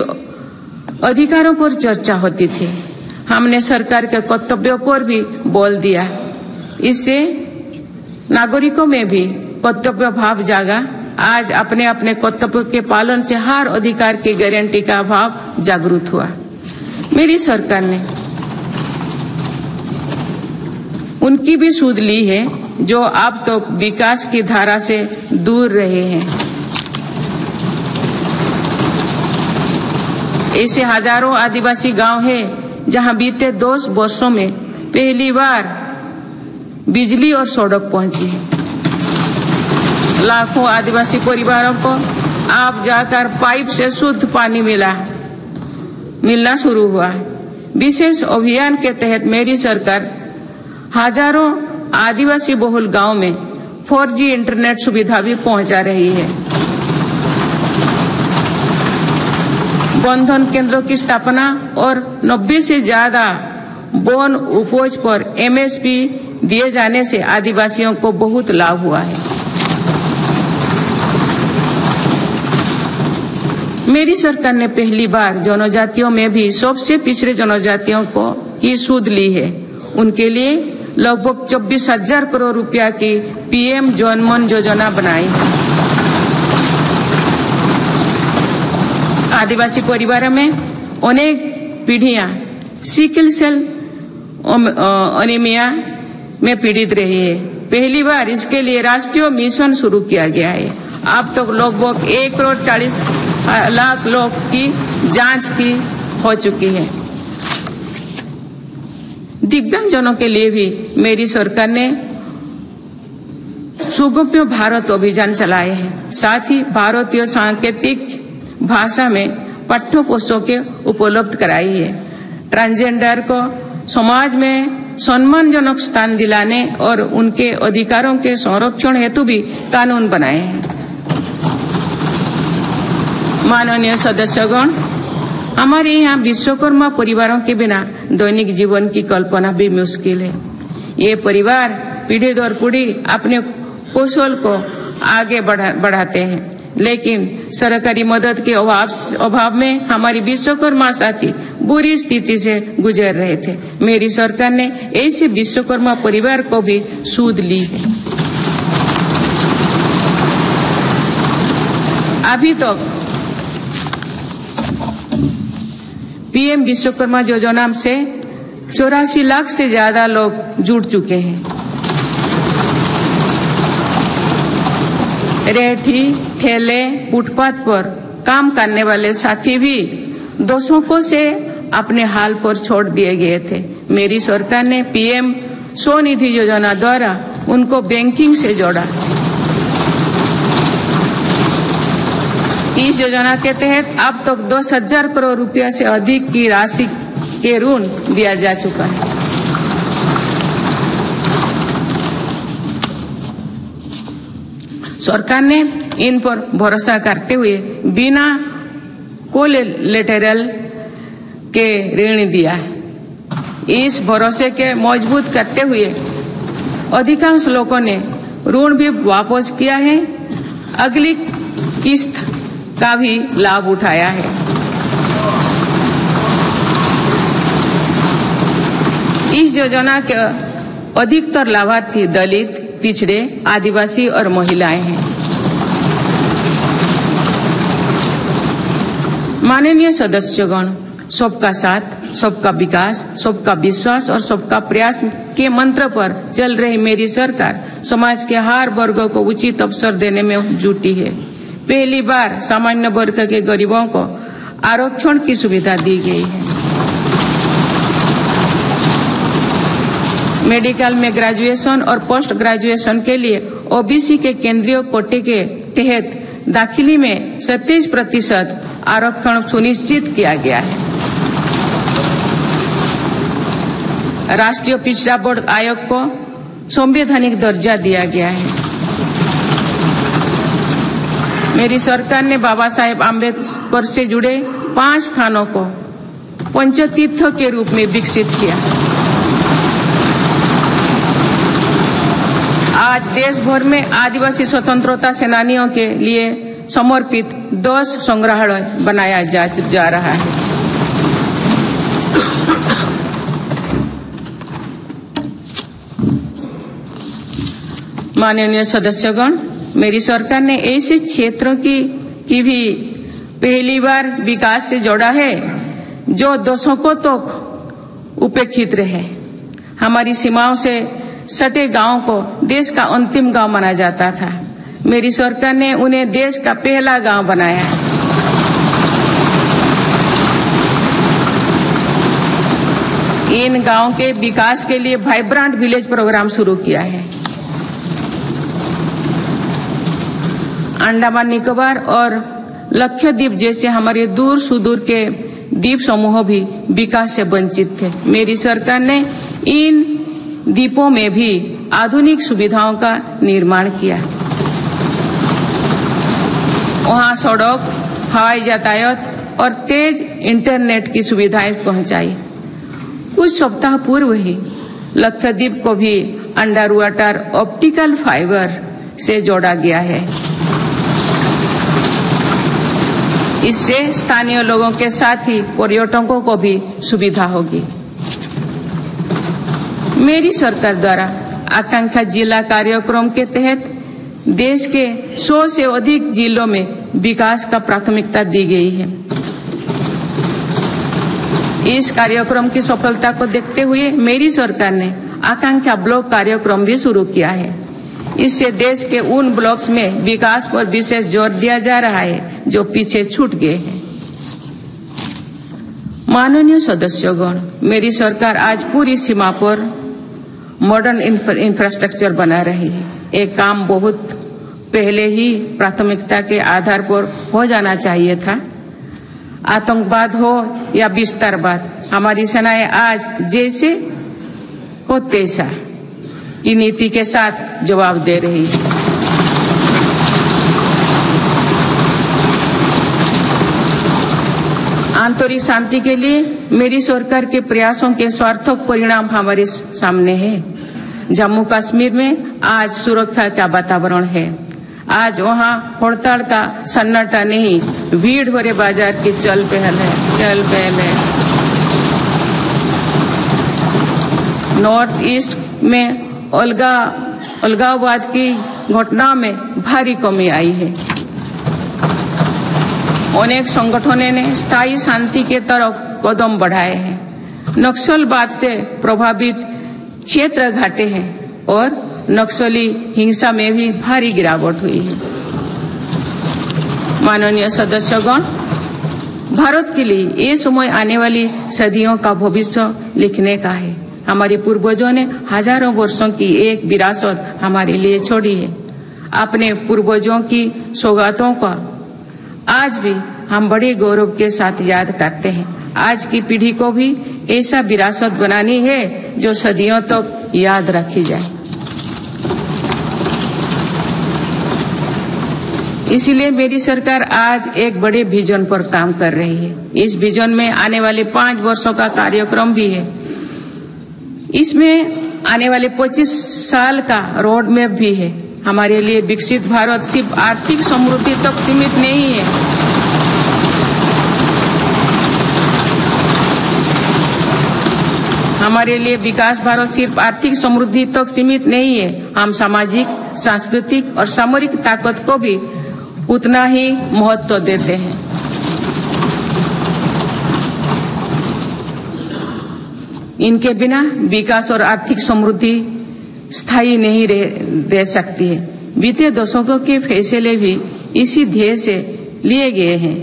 अधिकारों पर चर्चा होती थी। हमने सरकार के कर्तव्यों पर भी बल दिया। इससे नागरिकों में भी कर्तव्य भाव जागा। आज अपने अपने कर्तव्य के पालन से हर अधिकार की गारंटी का भाव जागृत हुआ। मेरी सरकार ने उनकी भी सूद ली है जो अब तक विकास की धारा से दूर रहे हैं। ऐसे हजारों आदिवासी गांव हैं जहां बीते 2 वर्षों में पहली बार बिजली और सड़क पहुंची है। लाखों आदिवासी परिवारों को अब जाकर पाइप से शुद्ध पानी मिलना शुरू हुआ है। विशेष अभियान के तहत मेरी सरकार हजारों आदिवासी बहुल गांव में 4G इंटरनेट सुविधा भी पहुंचा रही है। बंधन केंद्रों की स्थापना और 90 से ज्यादा वन उपज पर MSP दिए जाने से आदिवासियों को बहुत लाभ हुआ है। मेरी सरकार ने पहली बार जनजातियों में भी सबसे पिछड़े जनजातियों को ही सूद ली है। उनके लिए लगभग 24,000 करोड़ रुपया की PM जनमन योजना बनाई है। आदिवासी परिवारों में अनेक पीढ़ियां सिकल सेल एनीमिया में पीड़ित रही है। पहली बार इसके लिए राष्ट्रीय मिशन शुरू किया गया है। अब तक लगभग 1,40,00,000 लोग की जांच की हो चुकी है। दिव्यांगजनों के लिए भी मेरी सरकार ने सुगम्य भारत अभियान चलाए हैं। साथ ही भारतीय सांकेतिक भाषा में पाठ्य पुस्तकें उपलब्ध कराई है। ट्रांसजेंडर को समाज में सम्मानजनक स्थान दिलाने और उनके अधिकारों के संरक्षण हेतु भी कानून बनाए हैं। माननीय सदस्यगण, हमारे यहाँ विश्वकर्मा परिवारों के बिना दैनिक जीवन की कल्पना भी मुश्किल है। ये परिवार पीढ़ी दर पीढ़ी अपने कौशल को आगे बढ़ाते हैं, लेकिन सरकारी मदद के अभाव में हमारी विश्वकर्मा साथी बुरी स्थिति से गुजर रहे थे। मेरी सरकार ने ऐसे विश्वकर्मा परिवार को भी सूद ली है। अभी तक PM विश्वकर्मा योजना से 84 लाख से ज्यादा लोग जुड़ चुके हैं। रेहड़ी ठेले फुटपाथ पर काम करने वाले साथी भी दशकों से अपने हाल पर छोड़ दिए गए थे। मेरी सरकार ने PM स्वनिधि योजना द्वारा उनको बैंकिंग से जोड़ा। इस योजना के तहत अब तक 10,000 करोड़ रुपया से अधिक की राशि के ऋण दिया जा चुका है। सरकार ने इन पर भरोसा करते हुए बिना कोलेटरल के ऋण दिया है। इस भरोसे के मजबूत करते हुए अधिकांश लोगों ने ऋण भी वापस किया है, अगली किस्त का भी लाभ उठाया है। इस योजना के अधिकतर लाभार्थी दलित, पिछड़े, आदिवासी और महिलाएं हैं। माननीय सदस्यगण, सबका साथ, सबका विकास, सबका विश्वास और सबका प्रयास के मंत्र पर चल रही मेरी सरकार समाज के हर वर्गों को उचित अवसर देने में जुटी है। पहली बार सामान्य वर्ग के गरीबों को आरक्षण की सुविधा दी गई है। मेडिकल में ग्रेजुएशन और पोस्ट ग्रेजुएशन के लिए ओबीसी के केंद्रीय कोटे के तहत दाखिली में 37% आरक्षण सुनिश्चित किया गया है। राष्ट्रीय पिछड़ा वर्ग आयोग को संवैधानिक दर्जा दिया गया है। मेरी सरकार ने बाबा साहेब आम्बेडकर से जुड़े 5 स्थानों को पंचतीर्थ के रूप में विकसित किया। आज देश भर में आदिवासी स्वतंत्रता सेनानियों के लिए समर्पित 10 संग्रहालय बनाया जा रहा है। माननीय सदस्यगण, मेरी सरकार ने ऐसे क्षेत्रों की भी पहली बार विकास से जोड़ा है जो दशकों तक उपेक्षित रहे। हमारी सीमाओं से सटे गांव को देश का अंतिम गांव माना जाता था। मेरी सरकार ने उन्हें देश का पहला गांव बनाया। इन गांवों के विकास के लिए वाइब्रेंट विलेज प्रोग्राम शुरू किया है। अंडमान निकोबार और लक्षद्वीप जैसे हमारे दूर सुदूर के द्वीप समूह भी विकास से वंचित थे। मेरी सरकार ने इन द्वीपों में भी आधुनिक सुविधाओं का निर्माण किया। वहां सड़क, हवाई यातायात और तेज इंटरनेट की सुविधाएं पहुंचाई। कुछ सप्ताह पूर्व ही लक्षद्वीप को भी अंडर वाटर ऑप्टिकल फाइबर से जोड़ा गया है। इससे स्थानीय लोगों के साथ ही पर्यटकों को भी सुविधा होगी। मेरी सरकार द्वारा आकांक्षा जिला कार्यक्रम के तहत देश के 100 से अधिक जिलों में विकास का प्राथमिकता दी गई है। इस कार्यक्रम की सफलता को देखते हुए मेरी सरकार ने आकांक्षा ब्लॉक कार्यक्रम भी शुरू किया है। इससे देश के उन ब्लॉक्स में विकास पर विशेष जोर दिया जा रहा है जो पीछे छूट गए हैं। माननीय सदस्यगण, मेरी सरकार आज पूरी सीमा पर मॉडर्न इंफ्रास्ट्रक्चर बना रही है। एक काम बहुत पहले ही प्राथमिकता के आधार पर हो जाना चाहिए था। आतंकवाद हो या विस्तारवाद, हमारी सेनाएं आज जैसे को तैसा की नीति के साथ जवाब दे रही है। आंतरिक शांति के लिए मेरी सरकार के प्रयासों के सार्थक परिणाम हमारे सामने है। जम्मू कश्मीर में आज सुरक्षा का वातावरण है। आज वहाँ हड़ताल का सन्नाटा नहीं, भीड़ भरे बाजार की चल पहल है। नॉर्थ ईस्ट में अलगाववाद की घटना में भारी कमी आई है। अनेक संगठनों ने स्थायी शांति के तरफ कदम बढ़ाए हैं। नक्सलवाद से प्रभावित क्षेत्र घटे हैं और नक्सली हिंसा में भी भारी गिरावट हुई है। माननीय सदस्यगण, भारत के लिए ये समय आने वाली सदियों का भविष्य लिखने का है। हमारे पूर्वजों ने हजारों वर्षों की एक विरासत हमारे लिए छोड़ी है। अपने पूर्वजों की सौगातों का आज भी हम बड़े गौरव के साथ याद करते हैं। आज की पीढ़ी को भी ऐसा विरासत बनानी है जो सदियों तक याद रखी जाए। इसीलिए मेरी सरकार आज एक बड़े विजन पर काम कर रही है। इस विजन में आने वाले 5 वर्षों का कार्यक्रम भी है। इसमें आने वाले 25 साल का रोड मैप भी है। हमारे लिए विकसित भारत सिर्फ आर्थिक समृद्धि तक सीमित नहीं है। हमारे लिए विकास भारत सिर्फ आर्थिक समृद्धि तक सीमित नहीं है, हम सामाजिक, सांस्कृतिक और सामरिक ताकत को भी उतना ही महत्व देते हैं। इनके बिना विकास और आर्थिक समृद्धि स्थायी नहीं रह सकती है। बीते दशकों के फैसले भी इसी ध्येय से लिए गए हैं।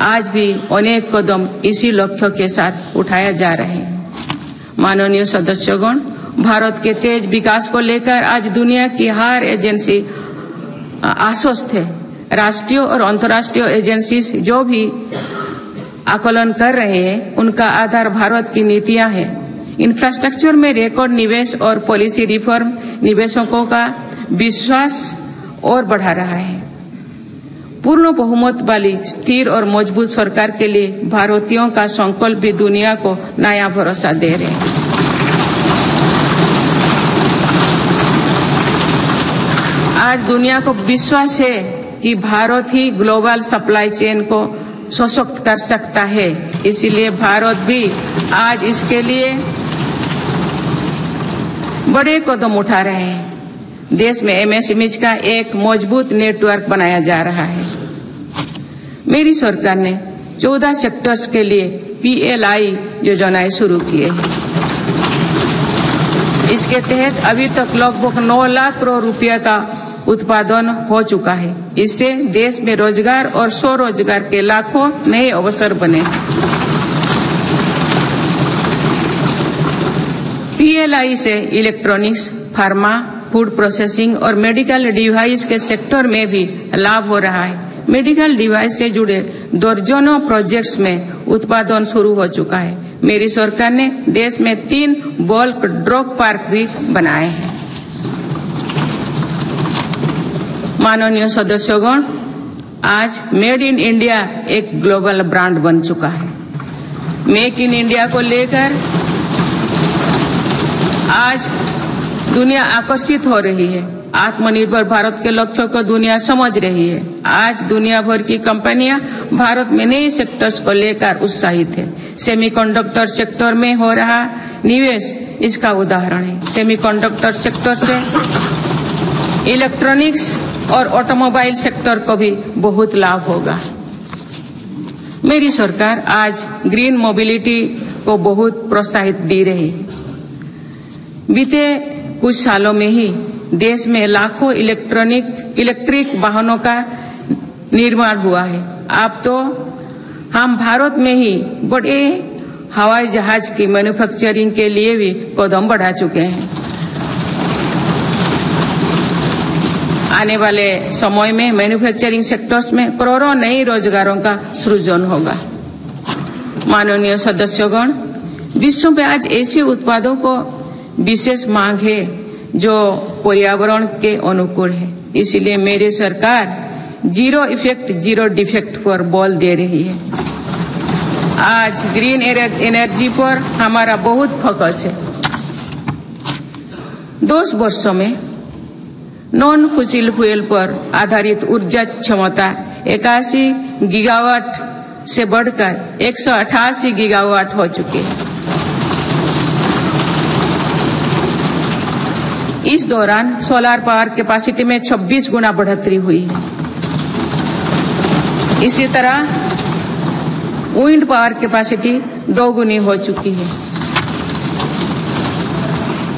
आज भी अनेक कदम इसी लक्ष्य के साथ उठाया जा रहे हैं। माननीय सदस्यगण, भारत के तेज विकास को लेकर आज दुनिया की हर एजेंसी आश्वस्त है। राष्ट्रीय और अंतर्राष्ट्रीय एजेंसी जो भी आकलन कर रहे हैं, उनका आधार भारत की नीतियां हैं। इंफ्रास्ट्रक्चर में रिकॉर्ड निवेश और पॉलिसी रिफॉर्म निवेशकों का विश्वास और बढ़ा रहा है। पूर्ण बहुमत वाली स्थिर और मजबूत सरकार के लिए भारतीयों का संकल्प भी दुनिया को नया भरोसा दे रहे हैं। आज दुनिया को विश्वास है कि भारत ही ग्लोबल सप्लाई चेन को सशक्त कर सकता है। इसीलिए भारत भी आज इसके लिए बड़े कदम उठा रहे हैं। देश में एमएसएमई का एक मजबूत नेटवर्क बनाया जा रहा है। मेरी सरकार ने 14 सेक्टर्स के लिए PLI योजनाएं शुरू किए हैं। इसके तहत अभी तक लगभग 9 लाख करोड़ रुपए का उत्पादन हो चुका है। इससे देश में रोजगार और स्वरोजगार के लाखों नए अवसर बने। PLI से इलेक्ट्रॉनिक्स, फार्मा, फूड प्रोसेसिंग और मेडिकल डिवाइस के सेक्टर में भी लाभ हो रहा है। मेडिकल डिवाइस से जुड़े दर्जनों प्रोजेक्ट्स में उत्पादन शुरू हो चुका है। मेरी सरकार ने देश में 3 बल्क ड्रग पार्क भी बनाए हैं। माननीय सदस्यगण, आज मेड इन इंडिया एक ग्लोबल ब्रांड बन चुका है। मेक इन इंडिया को लेकर आज दुनिया आकर्षित हो रही है। आत्मनिर्भर भारत के लक्ष्य को दुनिया समझ रही है। आज दुनिया भर की कंपनियां भारत में नए सेक्टर्स को लेकर उत्साहित है। सेमीकंडक्टर सेक्टर में हो रहा निवेश इसका उदाहरण है। सेमीकंडक्टर सेक्टर से इलेक्ट्रॉनिक्स और ऑटोमोबाइल सेक्टर को भी बहुत लाभ होगा। मेरी सरकार आज ग्रीन मोबिलिटी को बहुत प्रोत्साहित दे रही है। बीते कुछ सालों में ही देश में लाखों इलेक्ट्रिक वाहनों का निर्माण हुआ है। अब तो हम भारत में ही बड़े हवाई जहाज की मैन्युफैक्चरिंग के लिए भी कदम बढ़ा चुके हैं। आने वाले समय में मैन्युफैक्चरिंग सेक्टर्स में करोड़ों नए रोजगारों का सृजन होगा। माननीय सदस्यगण, विश्व में आज ऐसे उत्पादों को विशेष मांग है जो पर्यावरण के अनुकूल है। इसलिए मेरी सरकार जीरो इफेक्ट जीरो डिफेक्ट पर बल दे रही है। आज ग्रीन एनर्जी पर हमारा बहुत फोकस है। 2 वर्षों में नॉन फॉसिल फ्यूल पर आधारित ऊर्जा क्षमता 81 गीगावाट से बढ़कर 188 गीगावाट हो चुकी है। इस दौरान सोलर पावर कैपेसिटी में 26 गुना बढ़ोतरी हुई है। इसी तरह विंड पावर कैपेसिटी 2 गुनी हो चुकी है।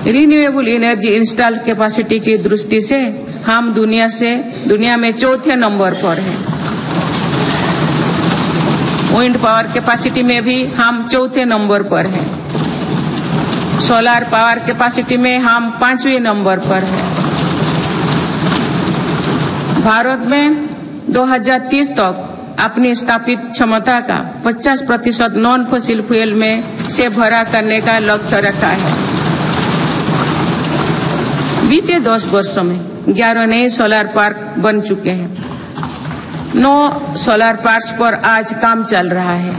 रिन्यूएबल एनर्जी इंस्टॉल कैपेसिटी की दृष्टि से हम दुनिया में 4थे नंबर पर हैं। विंड पावर कैपेसिटी में भी हम 4थे नंबर पर हैं। सोलर पावर कैपेसिटी में हम 5वें नंबर पर हैं। भारत में 2030 तक अपनी स्थापित क्षमता का 50% नॉन फॉसिल फ्यूल में से भरा करने का लक्ष्य रखा है। बीते 10 वर्षों में 11 नए सोलर पार्क बन चुके हैं। 9 सोलर पार्क्स पर आज काम चल रहा है।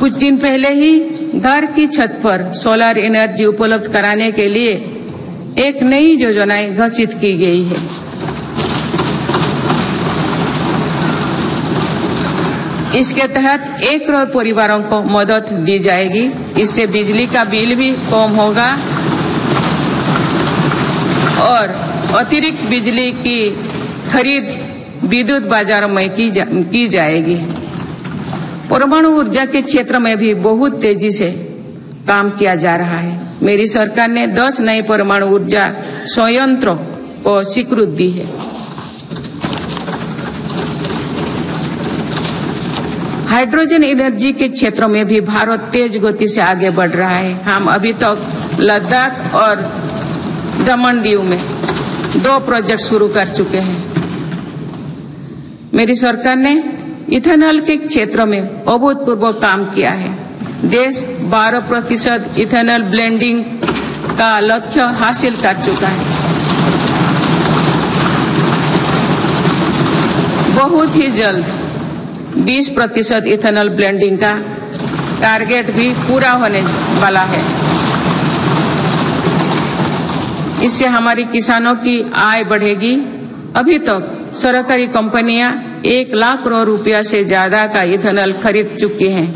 कुछ दिन पहले ही घर की छत पर सोलर एनर्जी उपलब्ध कराने के लिए एक नई योजना घोषित की गई है। इसके तहत 1 करोड़ परिवारों को मदद दी जाएगी। इससे बिजली का बिल भी कम होगा और अतिरिक्त बिजली की खरीद विद्युत बाजारों में की जाएगी। परमाणु ऊर्जा के क्षेत्र में भी बहुत तेजी से काम किया जा रहा है। मेरी सरकार ने 10 नए परमाणु ऊर्जा संयंत्रों को स्वीकृति दी है। हाइड्रोजन एनर्जी के क्षेत्रों में भी भारत तेज गति से आगे बढ़ रहा है। हम अभी तक लद्दाख और दमन दीव में 2 प्रोजेक्ट शुरू कर चुके हैं। मेरी सरकार ने इथेनॉल के क्षेत्र में अभूतपूर्व काम किया है। देश 12% इथेनॉल ब्लेंडिंग का लक्ष्य हासिल कर चुका है। बहुत ही जल्द 20% इथेनॉल ब्लेंडिंग का टारगेट भी पूरा होने वाला है। इससे हमारे किसानों की आय बढ़ेगी। अभी तक सरकारी कंपनियां 1 लाख करोड़ रुपया से ज्यादा का इथेनॉल खरीद चुकी हैं।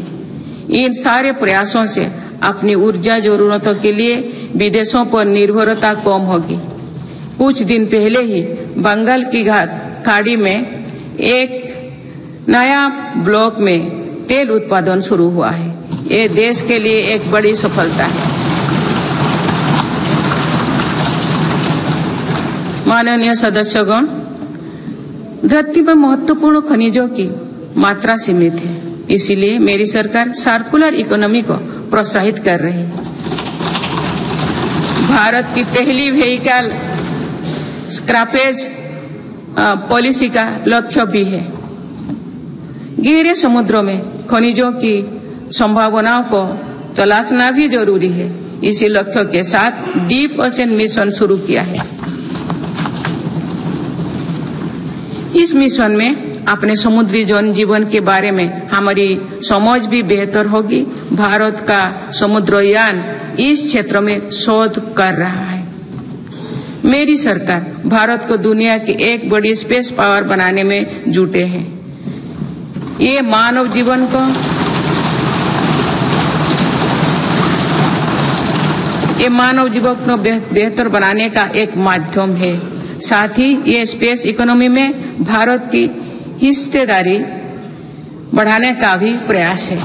इन सारे प्रयासों से अपनी ऊर्जा जरूरतों के लिए विदेशों पर निर्भरता कम होगी। कुछ दिन पहले ही बंगाल की खाड़ी में एक नया ब्लॉक में तेल उत्पादन शुरू हुआ है। ये देश के लिए एक बड़ी सफलता है। माननीय सदस्यगण, धरती में महत्वपूर्ण खनिजों की मात्रा सीमित है। इसीलिए मेरी सरकार सर्कुलर इकोनॉमी को प्रोत्साहित कर रही है। भारत की पहली व्हीकल स्क्रैपेज पॉलिसी का लक्ष्य भी है। गहरे समुद्रों में खनिजों की संभावनाओं को तलाशना भी जरूरी है। इसी लक्ष्य के साथ डीप ओशन मिशन शुरू किया है। इस मिशन में अपने समुद्री जीवन के बारे में हमारी समझ भी बेहतर होगी। भारत का समुद्रयान इस क्षेत्र में शोध कर रहा है। मेरी सरकार भारत को दुनिया की एक बड़ी स्पेस पावर बनाने में जुटे हैं। ये मानव जीवन को बेहतर बनाने का एक माध्यम है। साथ ही ये स्पेस इकोनॉमी में भारत की हिस्सेदारी बढ़ाने का भी प्रयास है।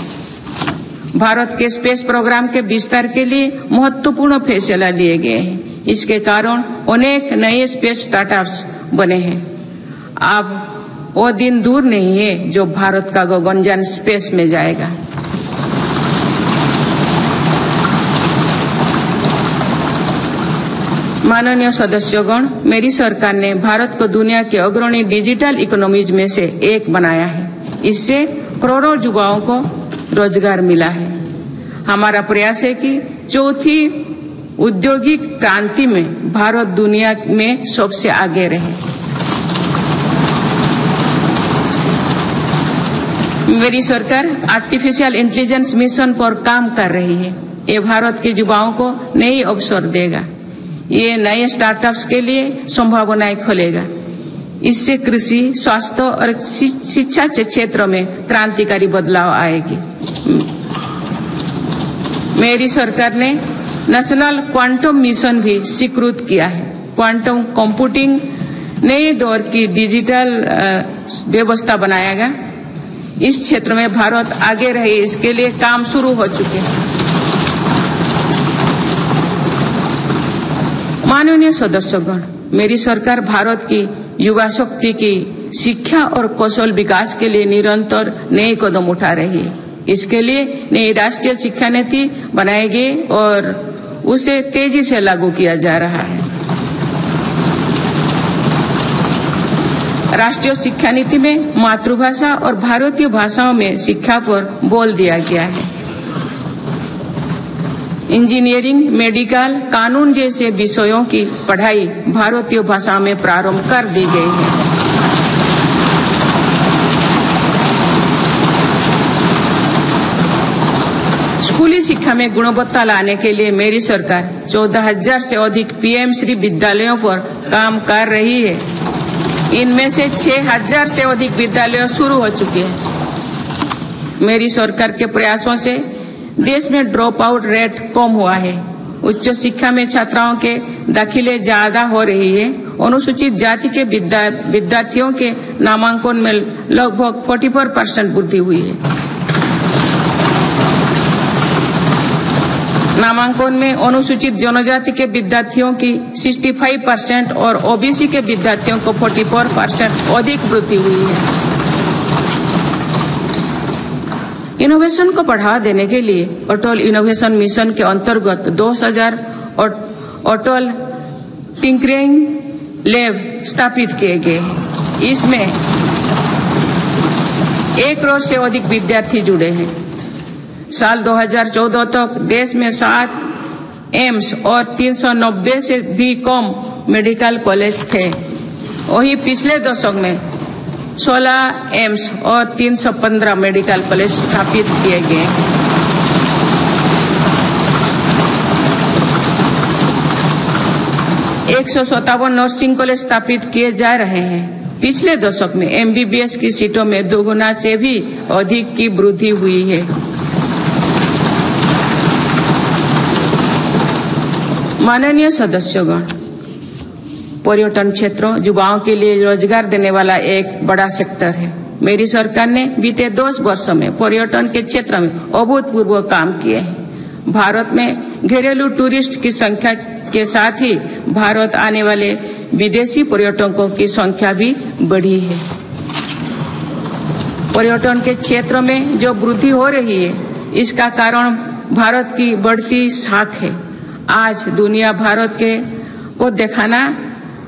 भारत के स्पेस प्रोग्राम के विस्तार के लिए महत्वपूर्ण फैसला लिए गए हैं। इसके कारण अनेक नए स्पेस स्टार्टअप्स बने हैं। अब वो दिन दूर नहीं है जो भारत का गगनयान स्पेस में जाएगा। माननीय सदस्यगण, मेरी सरकार ने भारत को दुनिया के अग्रणी डिजिटल इकोनॉमीज में से एक बनाया है। इससे करोड़ों युवाओं को रोजगार मिला है। हमारा प्रयास है कि चौथी औद्योगिक क्रांति में भारत दुनिया में सबसे आगे रहे। मेरी सरकार आर्टिफिशियल इंटेलिजेंस मिशन पर काम कर रही है। ये भारत के युवाओं को नई अवसर देगा। ये नए स्टार्टअप्स के लिए संभावनाएं खोलेगा। इससे कृषि, स्वास्थ्य और शिक्षा के क्षेत्र में क्रांतिकारी बदलाव आएगी। मेरी सरकार ने नेशनल क्वांटम मिशन भी स्वीकृत किया है। क्वांटम कंप्यूटिंग नए दौर की डिजिटल व्यवस्था बनाएगा। इस क्षेत्र में भारत आगे रहे, इसके लिए काम शुरू हो चुके हैं। माननीय सदस्यगण, मेरी सरकार भारत की युवा शक्ति की शिक्षा और कौशल विकास के लिए निरंतर नए कदम उठा रही है। इसके लिए नई राष्ट्रीय शिक्षा नीति बनाई गई और उसे तेजी से लागू किया जा रहा है। राष्ट्रीय शिक्षा नीति में मातृभाषा और भारतीय भाषाओं में शिक्षा पर बल दिया गया है। इंजीनियरिंग, मेडिकल, कानून जैसे विषयों की पढ़ाई भारतीय भाषा में प्रारंभ कर दी गई है। स्कूली शिक्षा में गुणवत्ता लाने के लिए मेरी सरकार 14,000 से अधिक पीएम श्री विद्यालयों पर काम कर रही है। इनमें से 6,000 से अधिक विद्यालय शुरू हो चुके हैं। मेरी सरकार के प्रयासों से देश में ड्रॉप आउट रेट कम हुआ है। उच्च शिक्षा में छात्राओं के दाखिले ज्यादा हो रही है। अनुसूचित जाति के विद्यार्थियों के नामांकन में लगभग 44% वृद्धि हुई है। नामांकन में अनुसूचित जनजाति के विद्यार्थियों की 65% और ओबीसी के विद्यार्थियों को 44% अधिक वृद्धि हुई है। इनोवेशन को बढ़ावा देने के लिए अटल इनोवेशन मिशन के अंतर्गत 2000 अटल टिंकरिंग लैब स्थापित किए गए हैं। इसमें 1 करोड़ से अधिक विद्यार्थी जुड़े हैं। साल 2014 तक देश में 7 एम्स और 390 से भी कम मेडिकल कॉलेज थे। वही पिछले दशक में 16 एम्स और 315 मेडिकल कॉलेज स्थापित किए गए। 157 नर्सिंग कॉलेज स्थापित किए जा रहे हैं। पिछले दशक में एमबीबीएस की सीटों में 2 गुना से भी अधिक की वृद्धि हुई है। माननीय सदस्यगण, पर्यटन क्षेत्र युवाओं के लिए रोजगार देने वाला एक बड़ा सेक्टर है। मेरी सरकार ने बीते 10 वर्षों में पर्यटन के क्षेत्र में अभूतपूर्व काम किए हैं। भारत में घरेलू टूरिस्ट की संख्या के साथ ही भारत आने वाले विदेशी पर्यटकों की संख्या भी बढ़ी है। पर्यटन के क्षेत्र में जो वृद्धि हो रही है, इसका कारण भारत की बढ़ती साख है। आज दुनिया भारत को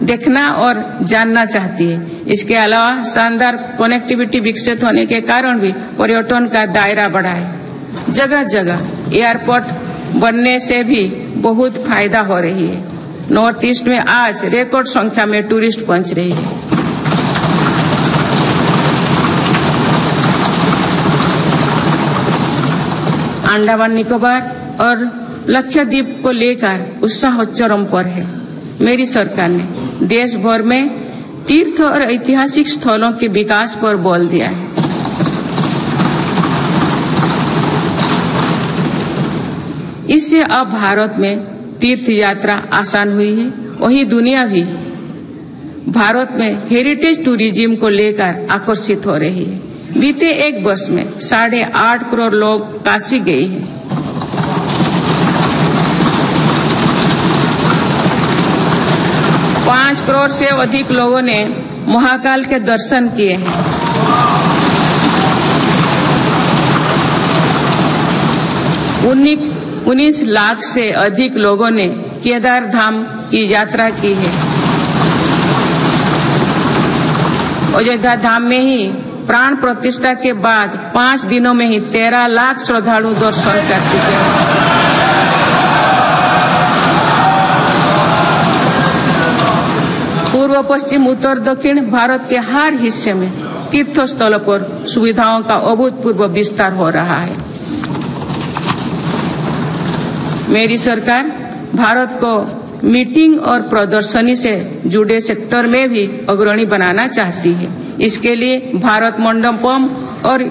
देखना और जानना चाहती है। इसके अलावा शानदार कनेक्टिविटी विकसित होने के कारण भी पर्यटन का दायरा बढ़ा है। जगह जगह एयरपोर्ट बनने से भी बहुत फायदा हो रही है। नॉर्थ ईस्ट में आज रिकॉर्ड संख्या में टूरिस्ट पहुंच रही है। अंडमान निकोबार और लक्षद्वीप को लेकर उत्साह चरम पर है। मेरी सरकार ने देश भर में तीर्थ और ऐतिहासिक स्थलों के विकास पर बल दिया है। इससे अब भारत में तीर्थ यात्रा आसान हुई है। वही दुनिया भी भारत में हेरिटेज टूरिज्म को लेकर आकर्षित हो रही है। बीते 1 वर्ष में 8.5 करोड़ लोग काशी गए हैं। पाँच करोड़ से अधिक लोगों ने महाकाल के दर्शन किए हैं। उन्नीस लाख से अधिक लोगों ने केदार धाम की यात्रा की है। अयोध्या धाम में ही प्राण प्रतिष्ठा के बाद 5 दिनों में ही 13 लाख श्रद्धालु दर्शन कर चुके हैं। पूर्व पश्चिम उत्तर दक्षिण भारत के हर हिस्से में तीर्थ स्थलों पर सुविधाओं का अभूतपूर्व विस्तार हो रहा है। मेरी सरकार भारत को मीटिंग और प्रदर्शनी से जुड़े सेक्टर में भी अग्रणी बनाना चाहती है। इसके लिए भारत मंडपम और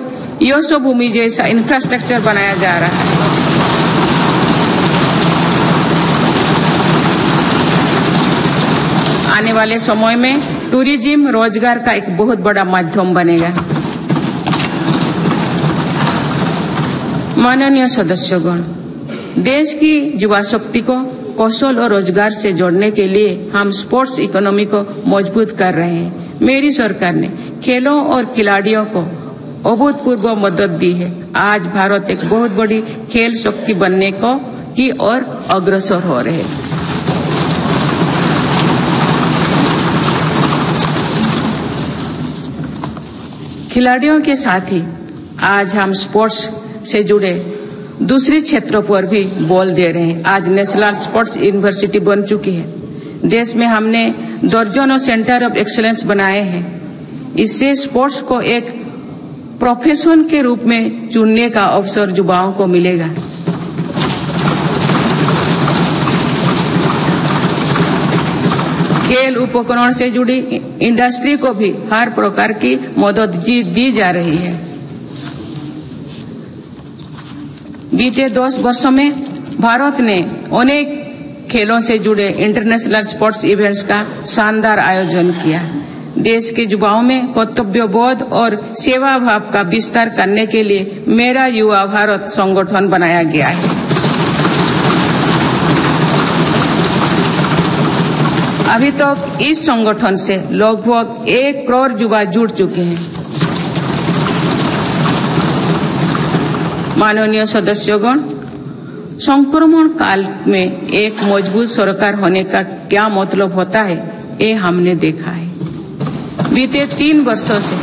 यशोभूमि जैसा इंफ्रास्ट्रक्चर बनाया जा रहा है। आने वाले समय में टूरिज्म रोजगार का एक बहुत बड़ा माध्यम बनेगा। माननीय सदस्यगण, देश की युवा शक्ति को कौशल और रोजगार से जोड़ने के लिए हम स्पोर्ट्स इकोनॉमी को मजबूत कर रहे हैं। मेरी सरकार ने खेलों और खिलाड़ियों को अभूतपूर्व मदद दी है। आज भारत एक बहुत बड़ी खेल शक्ति बनने की ओर अग्रसर हो रहे हैं। खिलाड़ियों के साथ ही आज हम स्पोर्ट्स से जुड़े दूसरे क्षेत्रों पर भी बल दे रहे हैं। आज नेशनल स्पोर्ट्स यूनिवर्सिटी बन चुकी है। देश में हमने दर्जनों सेंटर ऑफ एक्सीलेंस बनाए हैं। इससे स्पोर्ट्स को एक प्रोफेशन के रूप में चुनने का अवसर युवाओं को मिलेगा। खेल उपकरण से जुड़ी इंडस्ट्री को भी हर प्रकार की मदद दी जा रही है। बीते 10 वर्षों में भारत ने अनेक खेलों से जुड़े इंटरनेशनल स्पोर्ट्स इवेंट्स का शानदार आयोजन किया। देश के युवाओं में कर्तव्यबोध और सेवा भाव का विस्तार करने के लिए मेरा युवा भारत संगठन बनाया गया है। अभी तक इस संगठन से लगभग 1 करोड़ युवा जुड़ चुके हैं। माननीय सदस्यगण, संक्रमण काल में एक मजबूत सरकार होने का क्या मतलब होता है, ये हमने देखा है। बीते 3 वर्षों से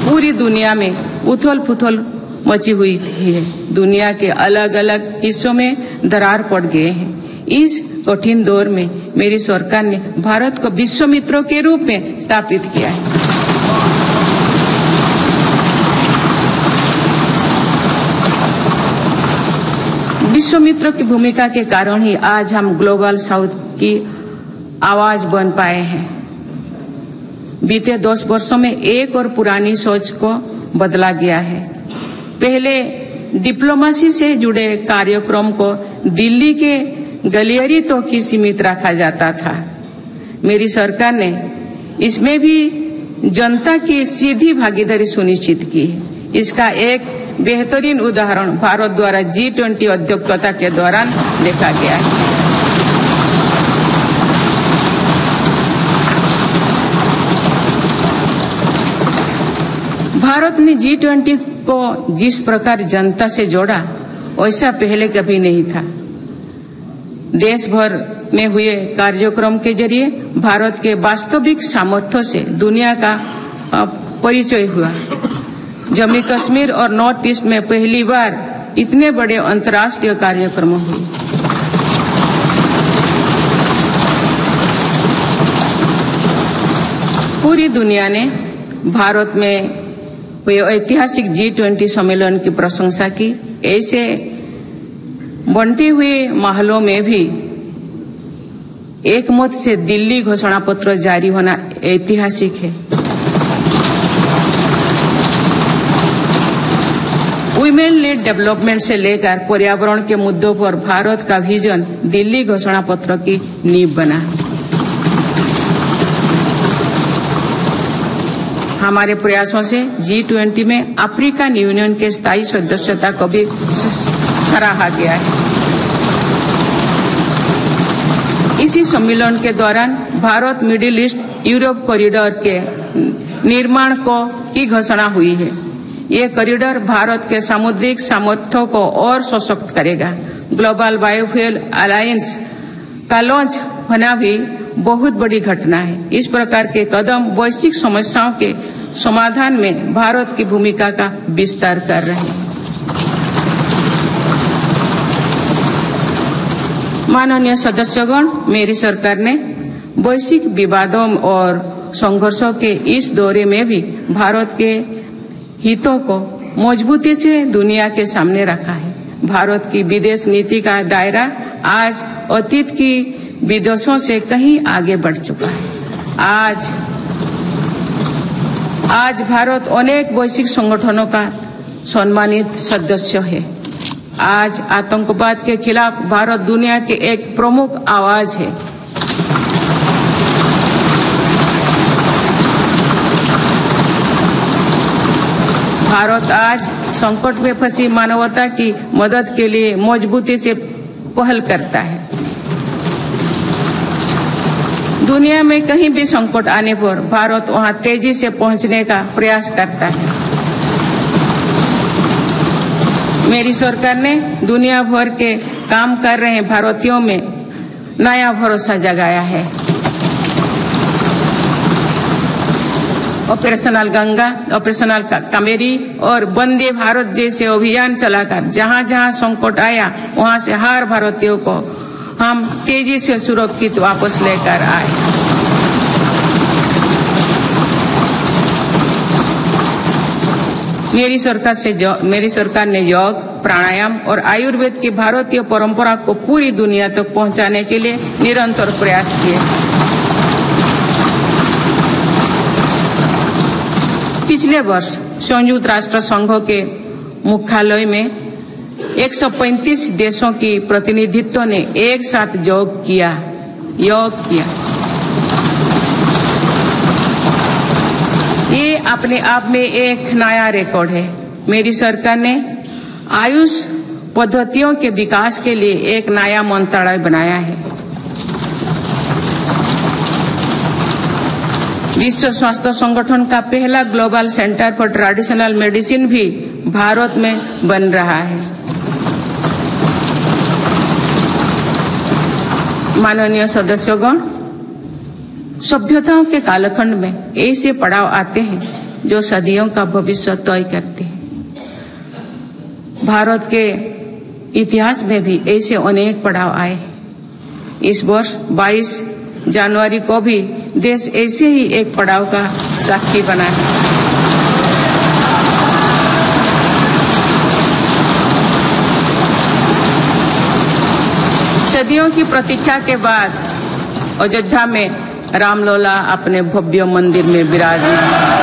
पूरी दुनिया में उथल पुथल मची हुई है। दुनिया के अलग अलग हिस्सों में दरार पड़ गए हैं। इस कठिन दौर में मेरी सरकार ने भारत को विश्व मित्र के रूप में स्थापित किया है। विश्व मित्र की भूमिका के कारण ही आज हम ग्लोबल साउथ की आवाज बन पाए हैं। बीते 10 वर्षों में एक और पुरानी सोच को बदला गया है। पहले डिप्लोमेसी से जुड़े कार्यक्रम को दिल्ली के गलियारे तक ही सीमित रखा जाता था। मेरी सरकार ने इसमें भी जनता की सीधी भागीदारी सुनिश्चित की है। इसका एक बेहतरीन उदाहरण भारत द्वारा G20 अध्यक्षता के दौरान देखा गया है। भारत ने G20 को जिस प्रकार जनता से जोड़ा, वैसा पहले कभी नहीं था। देश भर में हुए कार्यक्रम के जरिए भारत के वास्तविक सामर्थ्य से दुनिया का परिचय हुआ। जम्मू कश्मीर और नॉर्थ ईस्ट में पहली बार इतने बड़े अंतर्राष्ट्रीय कार्यक्रम हुए। पूरी दुनिया ने भारत में हुए ऐतिहासिक G20 सम्मेलन की प्रशंसा की। ऐसे बंटे हुए माहौलों में भी एक मत से दिल्ली घोषणा पत्र जारी होना ऐतिहासिक है। वुमेन लेड डेवलपमेंट से लेकर पर्यावरण के मुद्दों पर भारत का विजन दिल्ली घोषणा पत्र की नींव बना। हमारे प्रयासों से G20 में अफ्रीकन यूनियन के स्थायी सदस्यता को भी सराहा गया है। इसी सम्मेलन के दौरान Bharat middle east Europe corridor के निर्माण की घोषणा हुई है। ये कॉरिडोर भारत के सामुद्रिक सामर्थ्य को और सशक्त करेगा। ग्लोबल बायोफ्यूल अलायंस का लॉन्च होना भी बहुत बड़ी घटना है। इस प्रकार के कदम वैश्विक समस्याओं के समाधान में भारत की भूमिका का विस्तार कर रहे हैं। माननीय सदस्यगण, मेरी सरकार ने वैश्विक विवादों और संघर्षों के इस दौरे में भी भारत के हितों को मजबूती से दुनिया के सामने रखा है। भारत की विदेश नीति का दायरा आज अतीत की विदेशों से कहीं आगे बढ़ चुका है। आज भारत अनेक वैश्विक संगठनों का सम्मानित सदस्य है। आज आतंकवाद के खिलाफ भारत दुनिया के एक प्रमुख आवाज है। भारत आज संकट में फंसी मानवता की मदद के लिए मजबूती से पहल करता है। दुनिया में कहीं भी संकट आने पर भारत वहां तेजी से पहुंचने का प्रयास करता है। मेरी सरकार ने दुनिया भर के काम कर रहे भारतीयों में नया भरोसा जगाया है। ऑपरेशनल गंगा, ऑपरेशनल कावेरी और वंदे भारत जैसे अभियान चलाकर जहां जहां संकट आया वहां से हर भारतीयों को हम तेजी से सुरक्षित वापस लेकर आए। मेरी सरकार ने योग, प्राणायाम और आयुर्वेद की भारतीय परंपरा को पूरी दुनिया तक पहुंचाने के लिए निरंतर प्रयास किए। पिछले वर्ष संयुक्त राष्ट्र संघ के मुख्यालय में 135 देशों की प्रतिनिधित्व ने एक साथ योग किया। ये अपने आप में एक नया रिकॉर्ड है। मेरी सरकार ने आयुष पद्धतियों के विकास के लिए एक नया मंत्रालय बनाया है। विश्व स्वास्थ्य संगठन का पहला global centre for traditional medicine भी भारत में बन रहा है। माननीय सदस्यगण, सभ्यताओं के कालखंड में ऐसे पड़ाव आते हैं जो सदियों का भविष्य तय करते हैं। भारत के इतिहास में भी ऐसे अनेक पड़ाव आए। इस वर्ष 22 जनवरी को भी देश ऐसे ही एक पड़ाव का साक्षी बना है। सदियों की प्रतीक्षा के बाद अयोध्या में रामलला अपने भव्य मंदिर में विराजमान।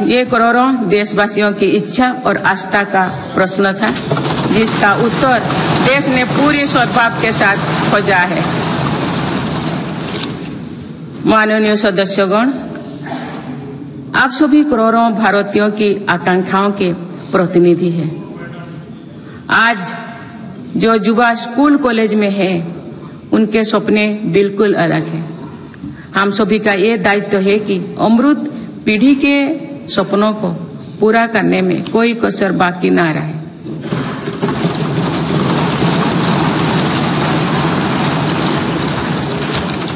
ये करोड़ों देशवासियों की इच्छा और आस्था का प्रश्न था, जिसका उत्तर देश ने पूरी सद्भाव के साथ खोजा है। माननीय सदस्यगण, आप सभी करोड़ों भारतीयों की आकांक्षाओं के प्रतिनिधि हैं। आज जो युवा स्कूल कॉलेज में है, उनके सपने बिल्कुल अलग हैं। हम सभी का ये दायित्व है कि अमृत पीढ़ी के सपनों को पूरा करने में कोई कसर बाकी ना रहे।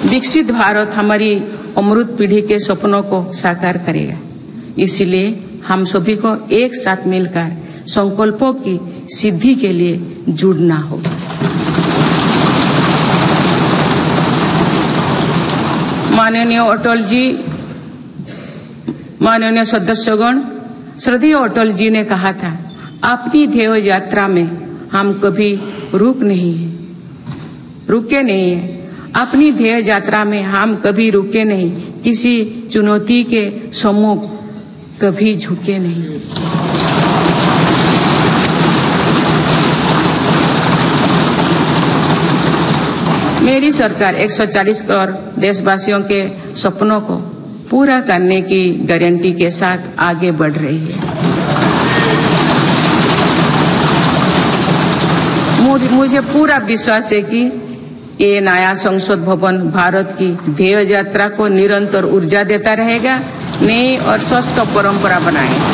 विकसित भारत हमारी अमृत पीढ़ी के सपनों को साकार करेगा। इसलिए हम सभी को एक साथ मिलकर संकल्पों की सिद्धि के लिए जुड़ना होगा। माननीय सदस्यगण, श्रद्धेय अटल जी ने कहा था, अपनी ध्येय यात्रा में हम कभी रुके नहीं है। अपनी ध्येय यात्रा में हम कभी रुके नहीं, किसी चुनौती के सम्मुख कभी झुके नहीं। मेरी सरकार 140 करोड़ देशवासियों के सपनों को पूरा करने की गारंटी के साथ आगे बढ़ रही है। मुझे पूरा विश्वास है कि ये नया संसद भवन भारत की ध्येय यात्रा को निरंतर ऊर्जा देता रहेगा, नई और स्वस्थ परंपरा बनाएगा।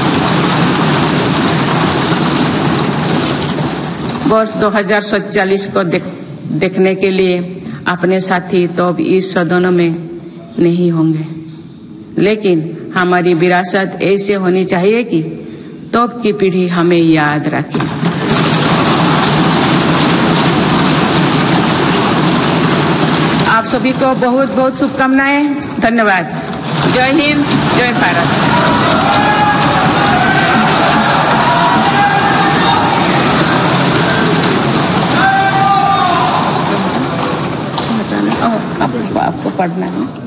वर्ष 2047 को देखने के लिए अपने साथी तो अब इस सदन में नहीं होंगे, लेकिन हमारी विरासत ऐसे होनी चाहिए कि तब की पीढ़ी हमें याद रखे। आप सभी को बहुत बहुत शुभकामनाएं। धन्यवाद। जय हिंद, जय भारत। आपको पढ़ना है।